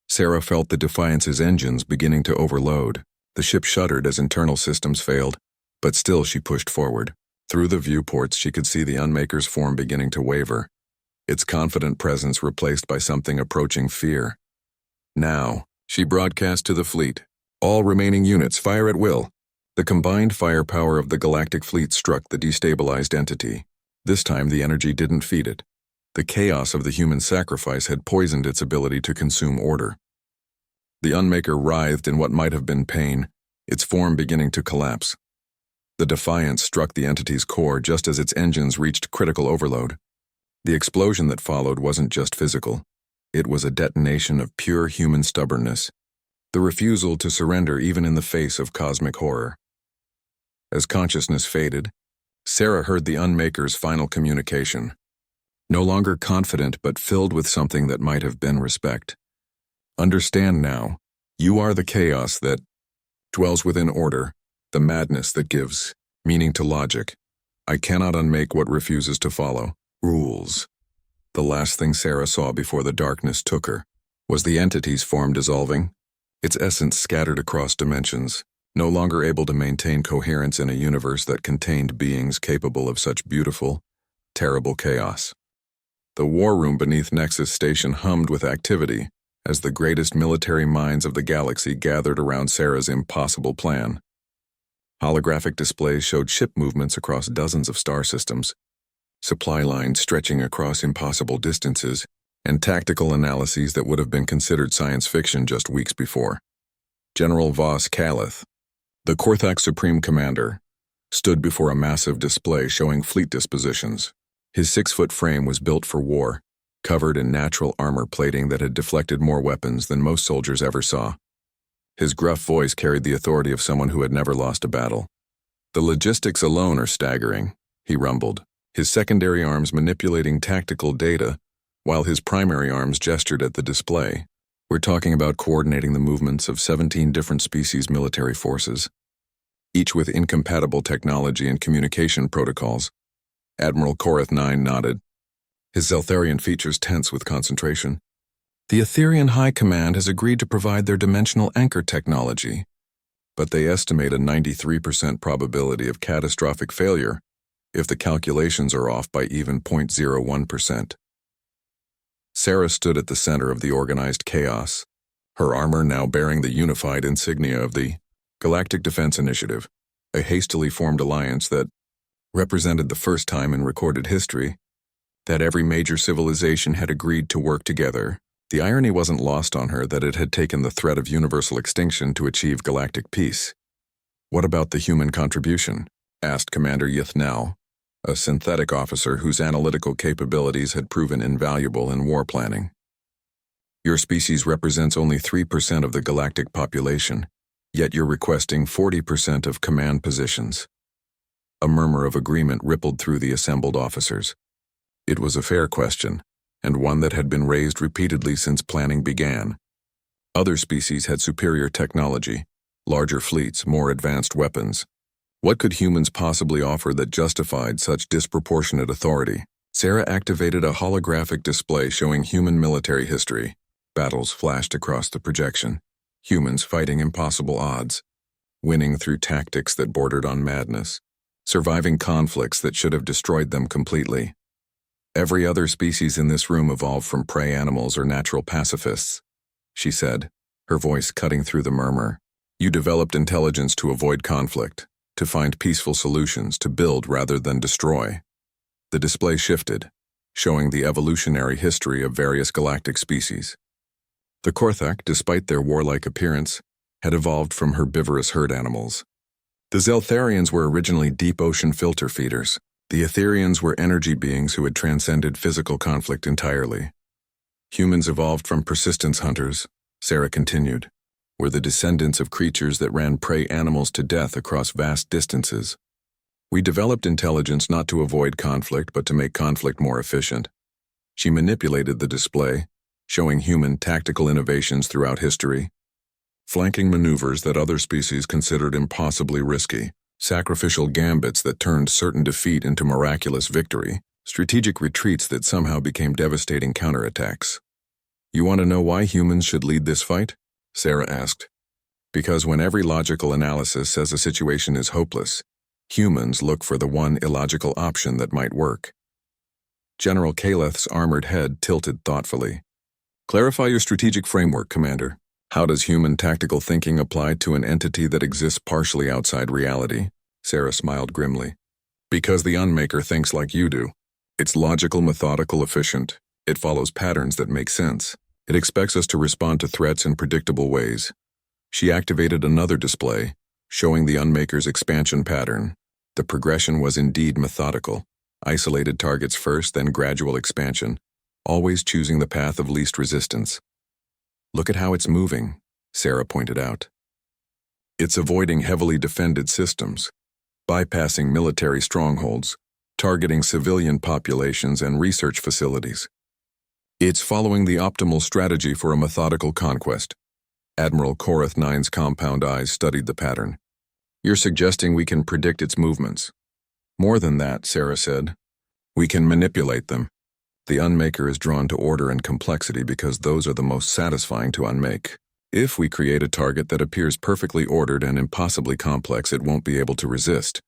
Sarah felt the Defiance's engines beginning to overload. The ship shuddered as internal systems failed, but still she pushed forward. Through the viewports she could see the Unmaker's form beginning to waver, its confident presence replaced by something approaching fear. Now, she broadcast to the fleet. All remaining units fire at will. The combined firepower of the galactic fleet struck the destabilized entity. This time the energy didn't feed it. The chaos of the human sacrifice had poisoned its ability to consume order. The Unmaker writhed in what might have been pain, its form beginning to collapse. The Defiance struck the entity's core just as its engines reached critical overload. The explosion that followed wasn't just physical. It was a detonation of pure human stubbornness, the refusal to surrender even in the face of cosmic horror. As consciousness faded, Sarah heard the Unmaker's final communication. No longer confident, but filled with something that might have been respect. Understand now, you are the chaos that dwells within order, the madness that gives meaning to logic. I cannot unmake what refuses to follow. Rules. The last thing Sarah saw before the darkness took her was the entity's form dissolving, its essence scattered across dimensions, no longer able to maintain coherence in a universe that contained beings capable of such beautiful, terrible chaos. The war room beneath Nexus Station hummed with activity as the greatest military minds of the galaxy gathered around Sarah's impossible plan. Holographic displays showed ship movements across dozens of star systems, supply lines stretching across impossible distances, and tactical analyses that would have been considered science fiction just weeks before. General Voss Callith, the Korthak Supreme Commander, stood before a massive display showing fleet dispositions. His 6-foot frame was built for war, covered in natural armor plating that had deflected more weapons than most soldiers ever saw. His gruff voice carried the authority of someone who had never lost a battle. The logistics alone are staggering, he rumbled, his secondary arms manipulating tactical data, while his primary arms gestured at the display. We're talking about coordinating the movements of 17 different species military forces, each with incompatible technology and communication protocols. Admiral Korath 9 nodded, his Zeltharian features tense with concentration. The Etherian High Command has agreed to provide their dimensional anchor technology, but they estimate a 93% probability of catastrophic failure if the calculations are off by even 0.01%. Sarah stood at the center of the organized chaos, her armor now bearing the unified insignia of the Galactic Defense Initiative, a hastily formed alliance that represented the first time in recorded history that every major civilization had agreed to work together. The irony wasn't lost on her that it had taken the threat of universal extinction to achieve galactic peace. "What about the human contribution?" asked Commander Yithnell, a synthetic officer whose analytical capabilities had proven invaluable in war planning. "Your species represents only 3% of the galactic population, yet you're requesting 40% of command positions." A murmur of agreement rippled through the assembled officers. It was a fair question, and one that had been raised repeatedly since planning began. Other species had superior technology, larger fleets, more advanced weapons. What could humans possibly offer that justified such disproportionate authority? Sarah activated a holographic display showing human military history. Battles flashed across the projection. Humans fighting impossible odds, winning through tactics that bordered on madness, surviving conflicts that should have destroyed them completely. "Every other species in this room evolved from prey animals or natural pacifists," she said, her voice cutting through the murmur. "You developed intelligence to avoid conflict, to find peaceful solutions, to build rather than destroy." The display shifted, showing the evolutionary history of various galactic species. The Korthak, despite their warlike appearance, had evolved from herbivorous herd animals. The Zeltharians were originally deep-ocean filter feeders. The Etherians were energy beings who had transcended physical conflict entirely. Humans evolved from persistence hunters, Sarah continued, were the descendants of creatures that ran prey animals to death across vast distances. "We developed intelligence not to avoid conflict but to make conflict more efficient." She manipulated the display, showing human tactical innovations throughout history, flanking maneuvers that other species considered impossibly risky, sacrificial gambits that turned certain defeat into miraculous victory, strategic retreats that somehow became devastating counterattacks. "You want to know why humans should lead this fight?" Sarah asked. "Because when every logical analysis says a situation is hopeless, humans look for the one illogical option that might work." General Kaleth's armored head tilted thoughtfully. "Clarify your strategic framework, Commander. How does human tactical thinking apply to an entity that exists partially outside reality?" Sarah smiled grimly. "Because the Unmaker thinks like you do. It's logical, methodical, efficient. It follows patterns that make sense. It expects us to respond to threats in predictable ways." She activated another display, showing the Unmaker's expansion pattern. The progression was indeed methodical. Isolated targets first, then gradual expansion, always choosing the path of least resistance. "Look at how it's moving," Sarah pointed out. "It's avoiding heavily defended systems, bypassing military strongholds, targeting civilian populations and research facilities. It's following the optimal strategy for a methodical conquest." Admiral Korath 9's compound eyes studied the pattern. "You're suggesting we can predict its movements?" "More than that," Sarah said. "We can manipulate them. The Unmaker is drawn to order and complexity because those are the most satisfying to unmake. If we create a target that appears perfectly ordered and impossibly complex, it won't be able to resist."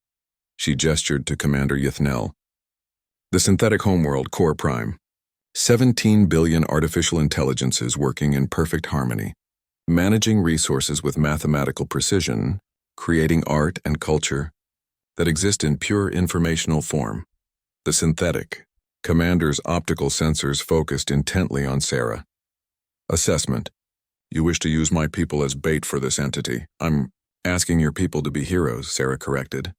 She gestured to Commander Yithnell. "The synthetic homeworld, Core Prime. 17 billion artificial intelligences working in perfect harmony, managing resources with mathematical precision, creating art and culture that exist in pure informational form. The synthetic." Commander's optical sensors focused intently on Sarah. "Assessment. You wish to use my people as bait for this entity. I'm asking your people to be heroes," Sarah corrected.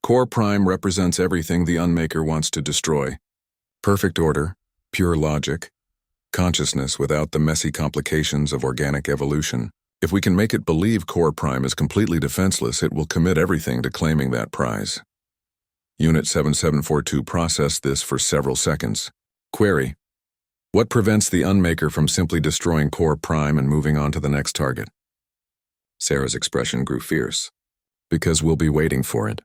"Core Prime represents everything the Unmaker wants to destroy. Perfect order, pure logic, consciousness without the messy complications of organic evolution. If we can make it believe Core Prime is completely defenseless, it will commit everything to claiming that prize." Unit 7742 processed this for several seconds. "Query. What prevents the Unmaker from simply destroying Core Prime and moving on to the next target? Sarah's expression grew fierce. Because we'll be waiting for it.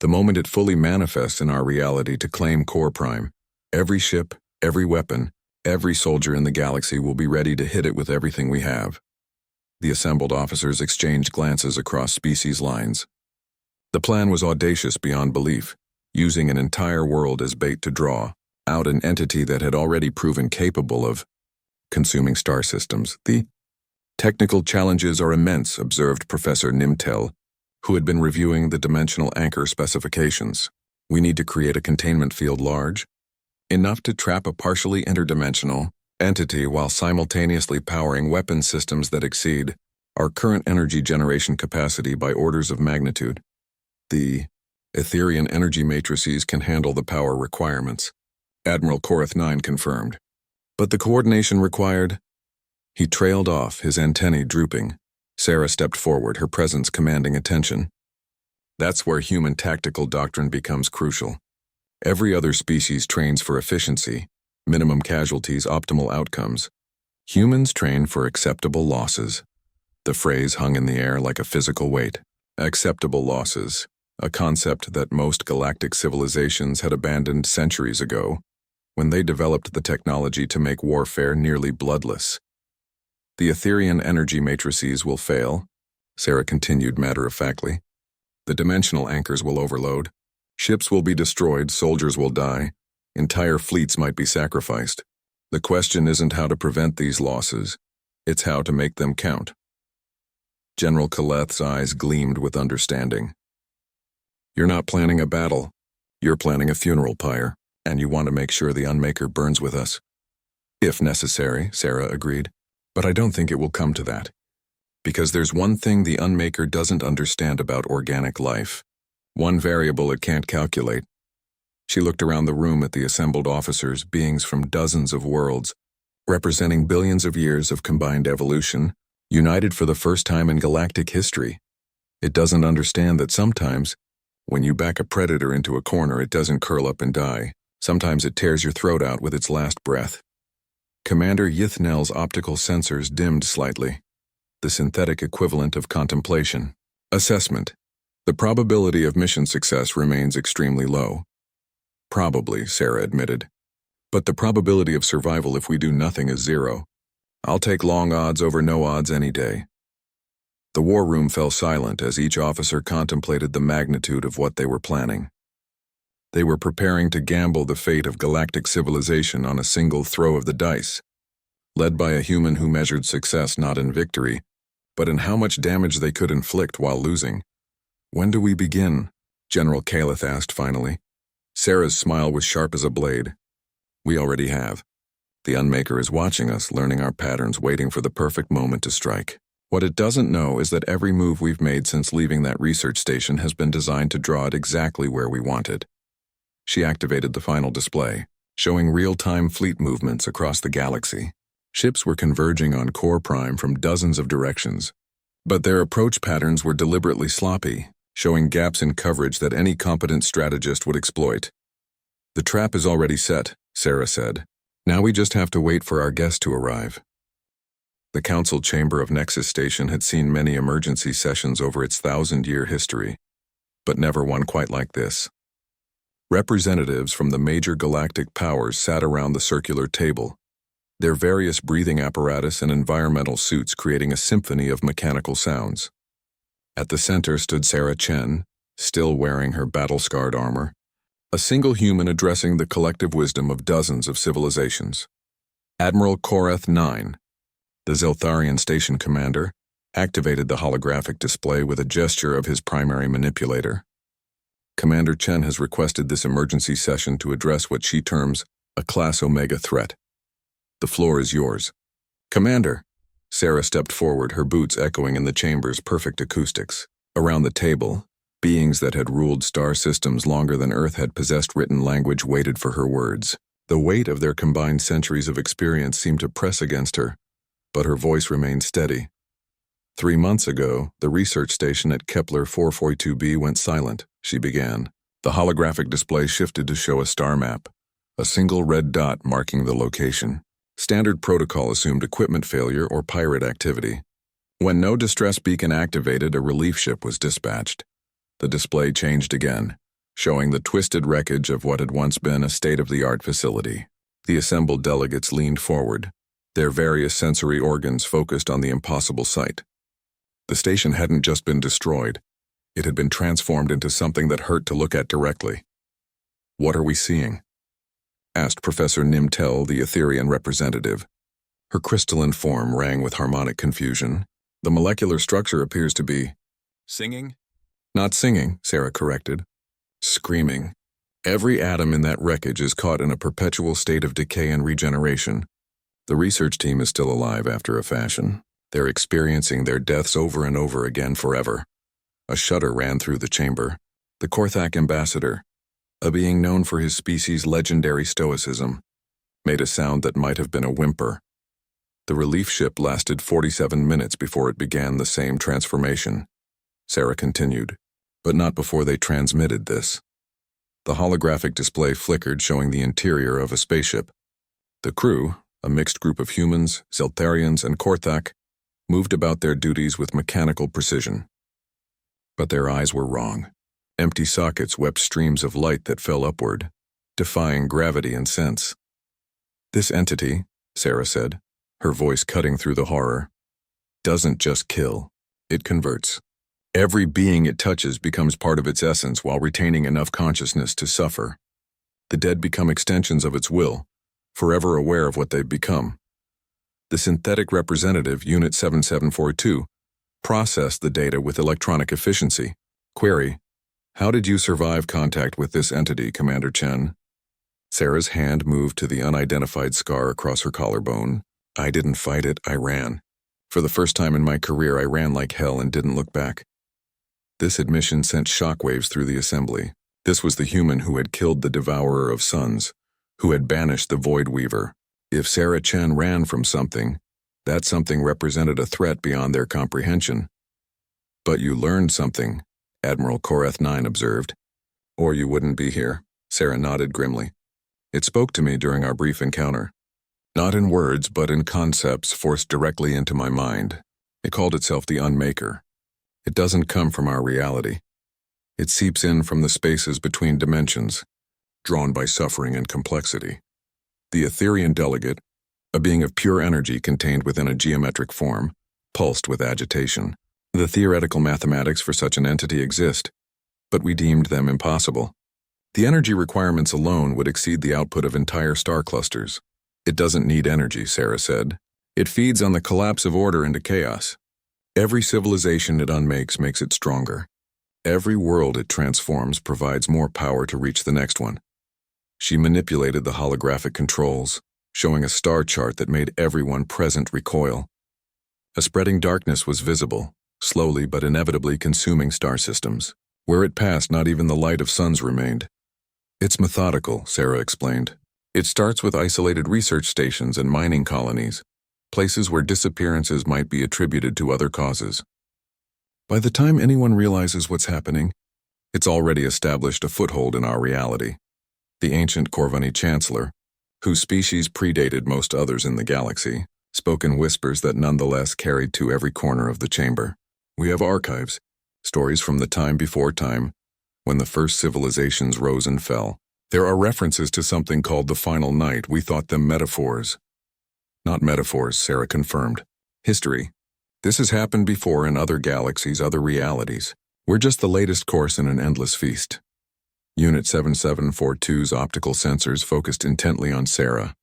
The moment it fully manifests in our reality to claim Core Prime, every ship, every weapon, every soldier in the galaxy will be ready to hit it with everything we have. The assembled officers exchanged glances across species lines. The plan was audacious beyond belief, using an entire world as bait to draw out an entity that had already proven capable of consuming star systems. The technical challenges are immense, observed Professor Nimtel, who had been reviewing the dimensional anchor specifications. We need to create a containment field large enough to trap a partially interdimensional entity while simultaneously powering weapon systems that exceed our current energy generation capacity by orders of magnitude. The Etherian energy matrices can handle the power requirements, Admiral Korath 9 confirmed. But the coordination required... He trailed off, his antennae drooping. Sarah stepped forward, her presence commanding attention. That's where human tactical doctrine becomes crucial. Every other species trains for efficiency, minimum casualties, optimal outcomes. Humans train for acceptable losses. The phrase hung in the air like a physical weight. Acceptable losses, a concept that most galactic civilizations had abandoned centuries ago, when they developed the technology to make warfare nearly bloodless. The Etherian energy matrices will fail, Sarah continued matter-of-factly. The dimensional anchors will overload. Ships will be destroyed, soldiers will die, entire fleets might be sacrificed. The question isn't how to prevent these losses, it's how to make them count. General Kaleth's eyes gleamed with understanding. You're not planning a battle, you're planning a funeral pyre, and you want to make sure the Unmaker burns with us. If necessary, Sarah agreed, but I don't think it will come to that. Because there's one thing the Unmaker doesn't understand about organic life. One variable it can't calculate. She looked around the room at the assembled officers, beings from dozens of worlds, representing billions of years of combined evolution, united for the first time in galactic history. It doesn't understand that sometimes, when you back a predator into a corner, it doesn't curl up and die. Sometimes it tears your throat out with its last breath. Commander Yithnel's optical sensors dimmed slightly. The synthetic equivalent of contemplation. Assessment. The probability of mission success remains extremely low. Probably, Sarah admitted. But the probability of survival if we do nothing is 0. I'll take long odds over no odds any day. The war room fell silent as each officer contemplated the magnitude of what they were planning. They were preparing to gamble the fate of galactic civilization on a single throw of the dice, led by a human who measured success not in victory, but in how much damage they could inflict while losing. When do we begin? General Kaleth asked finally. Sarah's smile was sharp as a blade. We already have. The Unmaker is watching us, learning our patterns, waiting for the perfect moment to strike. What it doesn't know is that every move we've made since leaving that research station has been designed to draw it exactly where we want it. She activated the final display, showing real-time fleet movements across the galaxy. Ships were converging on Core Prime from dozens of directions, but their approach patterns were deliberately sloppy, showing gaps in coverage that any competent strategist would exploit. The trap is already set, Sarah said. Now we just have to wait for our guest to arrive. The council chamber of Nexus Station had seen many emergency sessions over its 1,000-year history, but never one quite like this. Representatives from the major galactic powers sat around the circular table, their various breathing apparatus and environmental suits creating a symphony of mechanical sounds. At the center stood Sarah Chen, still wearing her battle-scarred armor, a single human addressing the collective wisdom of dozens of civilizations. Admiral Korath 9, the Zeltharian station commander, activated the holographic display with a gesture of his primary manipulator. Commander Chen has requested this emergency session to address what she terms a Class Omega threat. The floor is yours. Commander. Sarah stepped forward, her boots echoing in the chamber's perfect acoustics. Around the table, beings that had ruled star systems longer than Earth had possessed written language waited for her words. The weight of their combined centuries of experience seemed to press against her, but her voice remained steady. 3 months ago, the research station at Kepler 442b went silent, she began. The holographic display shifted to show a star map, a single red dot marking the location. Standard protocol assumed equipment failure or pirate activity. When no distress beacon activated, a relief ship was dispatched. The display changed again, showing the twisted wreckage of what had once been a state-of-the-art facility. The assembled delegates leaned forward, their various sensory organs focused on the impossible sight. The station hadn't just been destroyed, it had been transformed into something that hurt to look at directly. "What are we seeing?" asked Professor Nimtel, the Etherian representative. Her crystalline form rang with harmonic confusion. "The molecular structure appears to be..." "Singing?" "Not singing," Sarah corrected. "Screaming. Every atom in that wreckage is caught in a perpetual state of decay and regeneration. The research team is still alive after a fashion. They're experiencing their deaths over and over again forever." A shudder ran through the chamber. The Korthak ambassador, a being known for his species' legendary stoicism, made a sound that might have been a whimper. The relief ship lasted 47 minutes before it began the same transformation. Sarah continued, "But not before they transmitted this." The holographic display flickered, showing the interior of a spaceship. The crew, a mixed group of humans, Zeltharians, and Korthak, moved about their duties with mechanical precision. But their eyes were wrong. Empty sockets wept streams of light that fell upward, defying gravity and sense. "This entity," Sarah said, her voice cutting through the horror, "doesn't just kill, it converts. Every being it touches becomes part of its essence while retaining enough consciousness to suffer. The dead become extensions of its will, forever aware of what they've become." The synthetic representative, Unit 7742, processed the data with electronic efficiency. Query: "How did you survive contact with this entity, Commander Chen?" Sarah's hand moved to the unidentified scar across her collarbone. "I didn't fight it, I ran. For the first time in my career, I ran like hell and didn't look back." This admission sent shockwaves through the assembly. This was the human who had killed the Devourer of Suns, who had banished the Void Weaver. If Sarah Chen ran from something, that something represented a threat beyond their comprehension. "But you learned something," Admiral Koreth 9 observed. "Or you wouldn't be here." Sarah nodded grimly. "It spoke to me during our brief encounter. Not in words, but in concepts forced directly into my mind. It called itself the Unmaker. It doesn't come from our reality. It seeps in from the spaces between dimensions, drawn by suffering and complexity. The Etherian delegate, a being of pure energy contained within a geometric form, pulsed with agitation. The theoretical mathematics for such an entity exist, but we deemed them impossible. The energy requirements alone would exceed the output of entire star clusters. "It doesn't need energy," Sarah said. "It feeds on the collapse of order into chaos. Every civilization it unmakes makes it stronger. Every world it transforms provides more power to reach the next one." She manipulated the holographic controls, showing a star chart that made everyone present recoil. A spreading darkness was visible, slowly but inevitably consuming star systems. Where it passed, not even the light of suns remained. "It's methodical," Sarah explained. "It starts with isolated research stations and mining colonies, places where disappearances might be attributed to other causes. By the time anyone realizes what's happening, it's already established a foothold in our reality." The ancient Corvani chancellor, whose species predated most others in the galaxy, spoke in whispers that nonetheless carried to every corner of the chamber. "We have archives, stories from the time before time, when the first civilizations rose and fell. There are references to something called the Final Night. We thought them metaphors." "Not metaphors," Sarah confirmed. "History. This has happened before in other galaxies, other realities. We're just the latest course in an endless feast." Unit 7742's optical sensors focused intently on Sarah.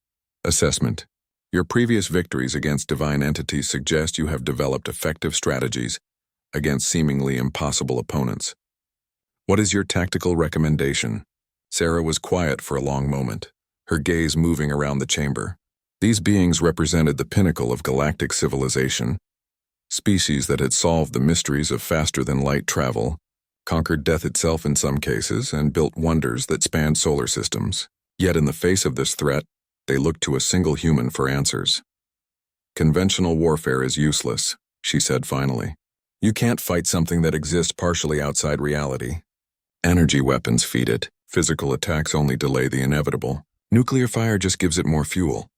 Assessment: "Your previous victories against divine entities suggest you have developed effective strategies against seemingly impossible opponents. What is your tactical recommendation?" Sarah was quiet for a long moment, her gaze moving around the chamber. These beings represented the pinnacle of galactic civilization, species that had solved the mysteries of faster-than-light travel, conquered death itself in some cases, and built wonders that spanned solar systems. Yet in the face of this threat, they looked to a single human for answers. "Conventional warfare is useless," she said finally. "You can't fight something that exists partially outside reality. Energy weapons feed it. Physical attacks only delay the inevitable. Nuclear fire just gives it more fuel.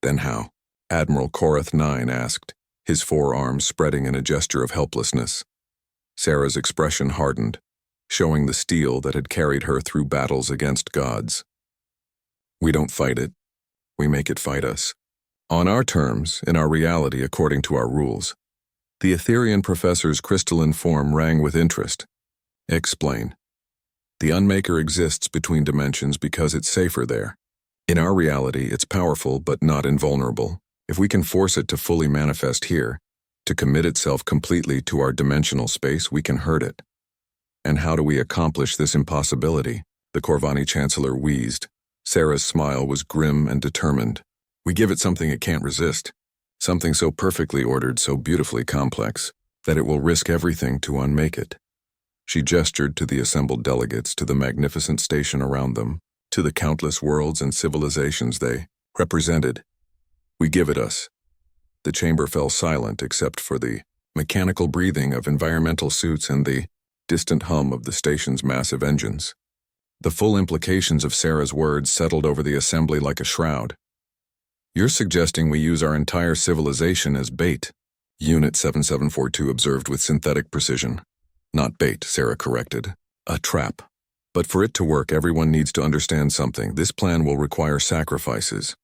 Then how? Admiral Korath 9 asked, his forearms spreading in a gesture of helplessness. Sarah's expression hardened, showing the steel that had carried her through battles against gods. We don't fight it. We make it fight us. On our terms, in our reality according to our rules. The Etherian professor's crystalline form rang with interest. Explain. The Unmaker exists between dimensions because it's safer there. In our reality, it's powerful but not invulnerable. If we can force it to fully manifest here, to commit itself completely to our dimensional space, we can hurt it. And how do we accomplish this impossibility? The Corvani Chancellor wheezed. Sarah's smile was grim and determined. We give it something it can't resist. Something so perfectly ordered, so beautifully complex, that it will risk everything to unmake it. She gestured to the assembled delegates, to the magnificent station around them, to the countless worlds and civilizations they represented. We give it us. The chamber fell silent except for the mechanical breathing of environmental suits and the distant hum of the station's massive engines. The full implications of Sarah's words settled over the assembly like a shroud. You're suggesting we use our entire civilization as bait, Unit 7742 observed with synthetic precision. Not bait, Sarah corrected. A trap. But for it to work, everyone needs to understand something. This plan will require sacrifices.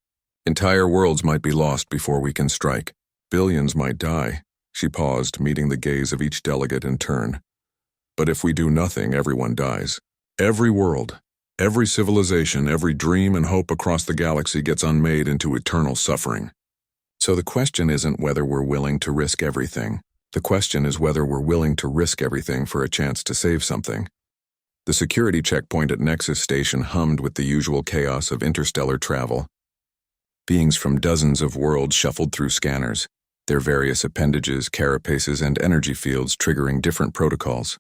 Entire worlds might be lost before we can strike. Billions might die. She paused, meeting the gaze of each delegate in turn. But if we do nothing, everyone dies. Every world, every civilization, every dream and hope across the galaxy gets unmade into eternal suffering. So the question isn't whether we're willing to risk everything. The question is whether we're willing to risk everything for a chance to save something. The security checkpoint at Nexus Station hummed with the usual chaos of interstellar travel. Beings from dozens of worlds shuffled through scanners, their various appendages, carapaces, and energy fields triggering different protocols.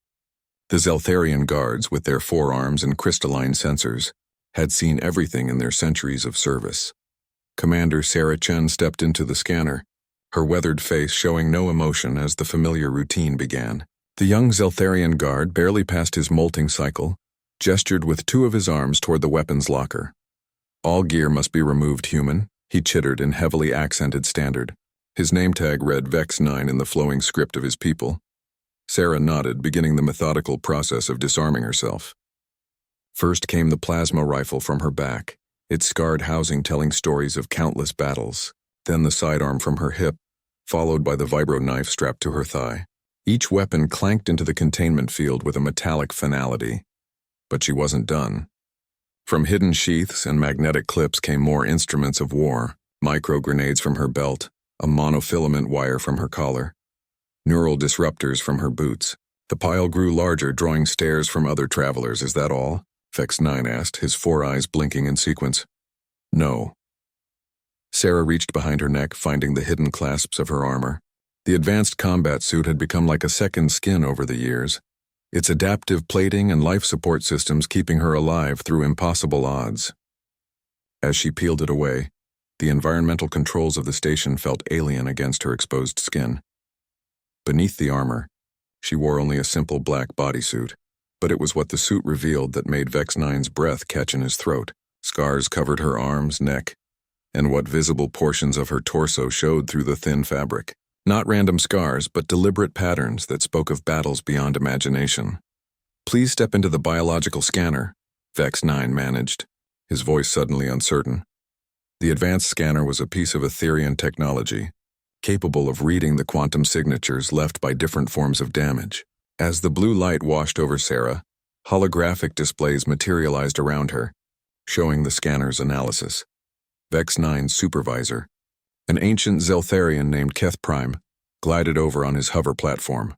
The Zeltharian guards, with their forearms and crystalline sensors, had seen everything in their centuries of service. Commander Sarah Chen stepped into the scanner, her weathered face showing no emotion as the familiar routine began. The young Zeltharian guard, barely past his molting cycle, gestured with two of his arms toward the weapons locker. All gear must be removed, human, he chittered in heavily accented standard. His name tag read Vex 9 in the flowing script of his people. Sarah nodded, beginning the methodical process of disarming herself. First came the plasma rifle from her back, its scarred housing telling stories of countless battles. Then the sidearm from her hip, followed by the vibro knife strapped to her thigh. Each weapon clanked into the containment field with a metallic finality. But she wasn't done. From hidden sheaths and magnetic clips came more instruments of war, micro-grenades from her belt, a monofilament wire from her collar, neural disruptors from her boots. The pile grew larger, drawing stares from other travelers. Is that all? Vex 9 asked, his four eyes blinking in sequence. No. Sarah reached behind her neck, finding the hidden clasps of her armor. The advanced combat suit had become like a second skin over the years, its adaptive plating and life support systems keeping her alive through impossible odds. As she peeled it away, the environmental controls of the station felt alien against her exposed skin. Beneath the armor, she wore only a simple black bodysuit, but it was what the suit revealed that made Vex 9's breath catch in his throat. Scars covered her arms, neck, and what visible portions of her torso showed through the thin fabric. Not random scars, but deliberate patterns that spoke of battles beyond imagination. Please step into the biological scanner, Vex 9 managed, his voice suddenly uncertain. The advanced scanner was a piece of Etherian technology, capable of reading the quantum signatures left by different forms of damage. As the blue light washed over Sarah, holographic displays materialized around her, showing the scanner's analysis. Vex 9's supervisor, an ancient Zeltharian named Keth Prime, glided over on his hover platform.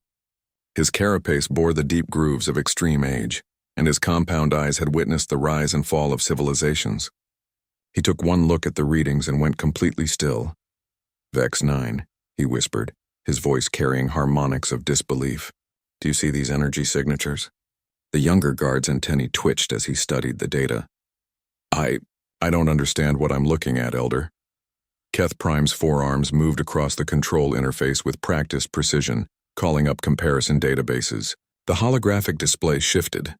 His carapace bore the deep grooves of extreme age, and his compound eyes had witnessed the rise and fall of civilizations. He took one look at the readings and went completely still. Vex 9, he whispered, his voice carrying harmonics of disbelief. Do you see these energy signatures? The younger guard's antennae twitched as he studied the data. I don't understand what I'm looking at, Elder. Keth Prime's forearms moved across the control interface with practiced precision, calling up comparison databases. The holographic display shifted,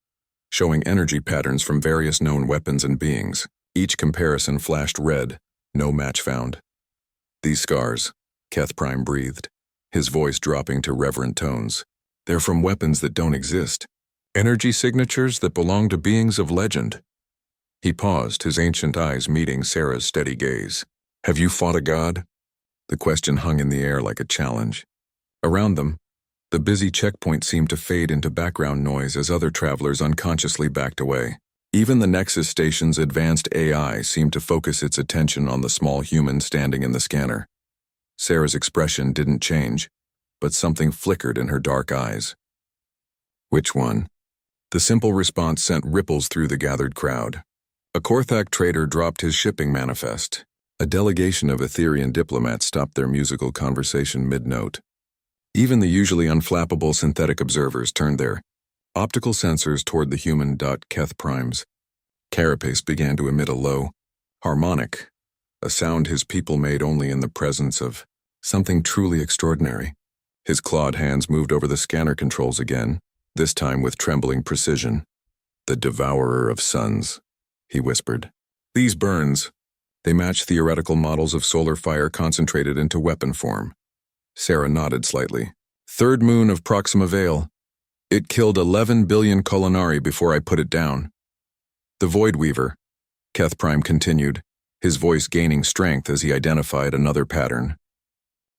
showing energy patterns from various known weapons and beings. Each comparison flashed red, no match found. These scars, Keth Prime breathed, his voice dropping to reverent tones. They're from weapons that don't exist. Energy signatures that belong to beings of legend. He paused, his ancient eyes meeting Sarah's steady gaze. Have you fought a god? The question hung in the air like a challenge. Around them, the busy checkpoint seemed to fade into background noise as other travelers unconsciously backed away. Even the Nexus station's advanced AI seemed to focus its attention on the small human standing in the scanner. Sarah's expression didn't change, but something flickered in her dark eyes. Which one? The simple response sent ripples through the gathered crowd. A Korthak trader dropped his shipping manifest. A delegation of Etherian diplomats stopped their musical conversation mid-note. Even the usually unflappable synthetic observers turned their optical sensors toward the human Keth Prime's. Carapace began to emit a low harmonic, a sound his people made only in the presence of something truly extraordinary. His clawed hands moved over the scanner controls again, this time with trembling precision. The devourer of suns, he whispered. These burns, they match theoretical models of solar fire concentrated into weapon form. Sarah nodded slightly. Third moon of Proxima Vale. It killed 11 billion Colonari before I put it down. The Void Weaver, Keth Prime continued, his voice gaining strength as he identified another pattern.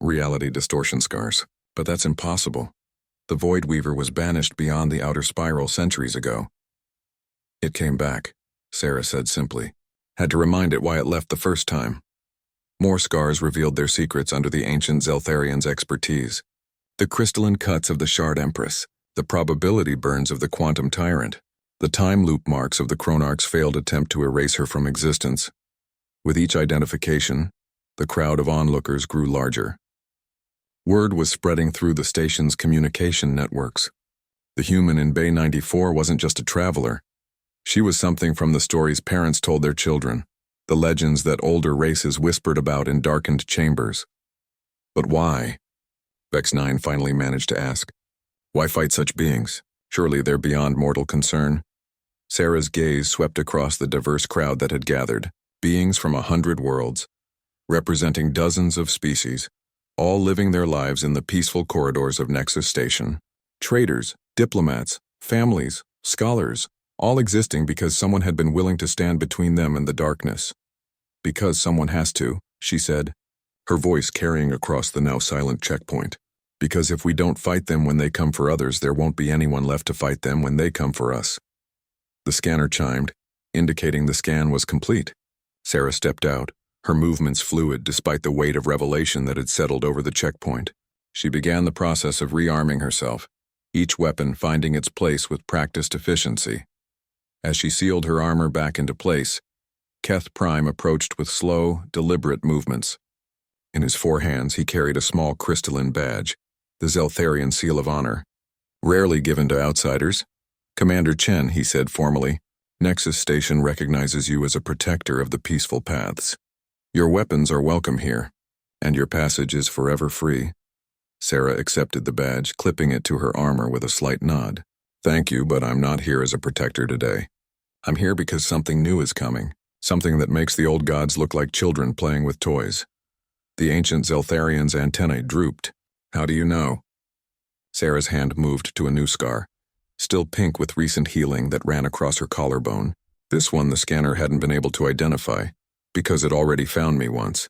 Reality distortion scars. But that's impossible. The Void Weaver was banished beyond the outer spiral centuries ago. It came back, Sarah said simply. Had to remind it why it left the first time. More scars revealed their secrets under the ancient Zeltharian's expertise. The crystalline cuts of the Shard Empress, the probability burns of the Quantum Tyrant, the time loop marks of the Chronarch's failed attempt to erase her from existence. With each identification, the crowd of onlookers grew larger. Word was spreading through the station's communication networks. The human in Bay 94 wasn't just a traveler. She was something from the stories parents told their children, the legends that older races whispered about in darkened chambers. But why? Vex 9 finally managed to ask. Why fight such beings? Surely they're beyond mortal concern. Sarah's gaze swept across the diverse crowd that had gathered, beings from 100 worlds, representing dozens of species, all living their lives in the peaceful corridors of Nexus Station. Traders, diplomats, families, scholars, all existing because someone had been willing to stand between them and the darkness. Because someone has to, she said, her voice carrying across the now silent checkpoint. Because if we don't fight them when they come for others, there won't be anyone left to fight them when they come for us. The scanner chimed, indicating the scan was complete. Sarah stepped out, her movements fluid despite the weight of revelation that had settled over the checkpoint. She began the process of rearming herself, each weapon finding its place with practiced efficiency. As she sealed her armor back into place, Keth Prime approached with slow, deliberate movements. In his forehands he carried a small crystalline badge, the Zeltharian Seal of Honor. Rarely given to outsiders. Commander Chen, he said formally, Nexus Station recognizes you as a protector of the peaceful paths. Your weapons are welcome here, and your passage is forever free. Sarah accepted the badge, clipping it to her armor with a slight nod. Thank you, but I'm not here as a protector today. I'm here because something new is coming, something that makes the old gods look like children playing with toys. The ancient Zeltharian's antennae drooped. How do you know? Sarah's hand moved to a new scar, still pink with recent healing that ran across her collarbone. This one the scanner hadn't been able to identify, because it already found me once.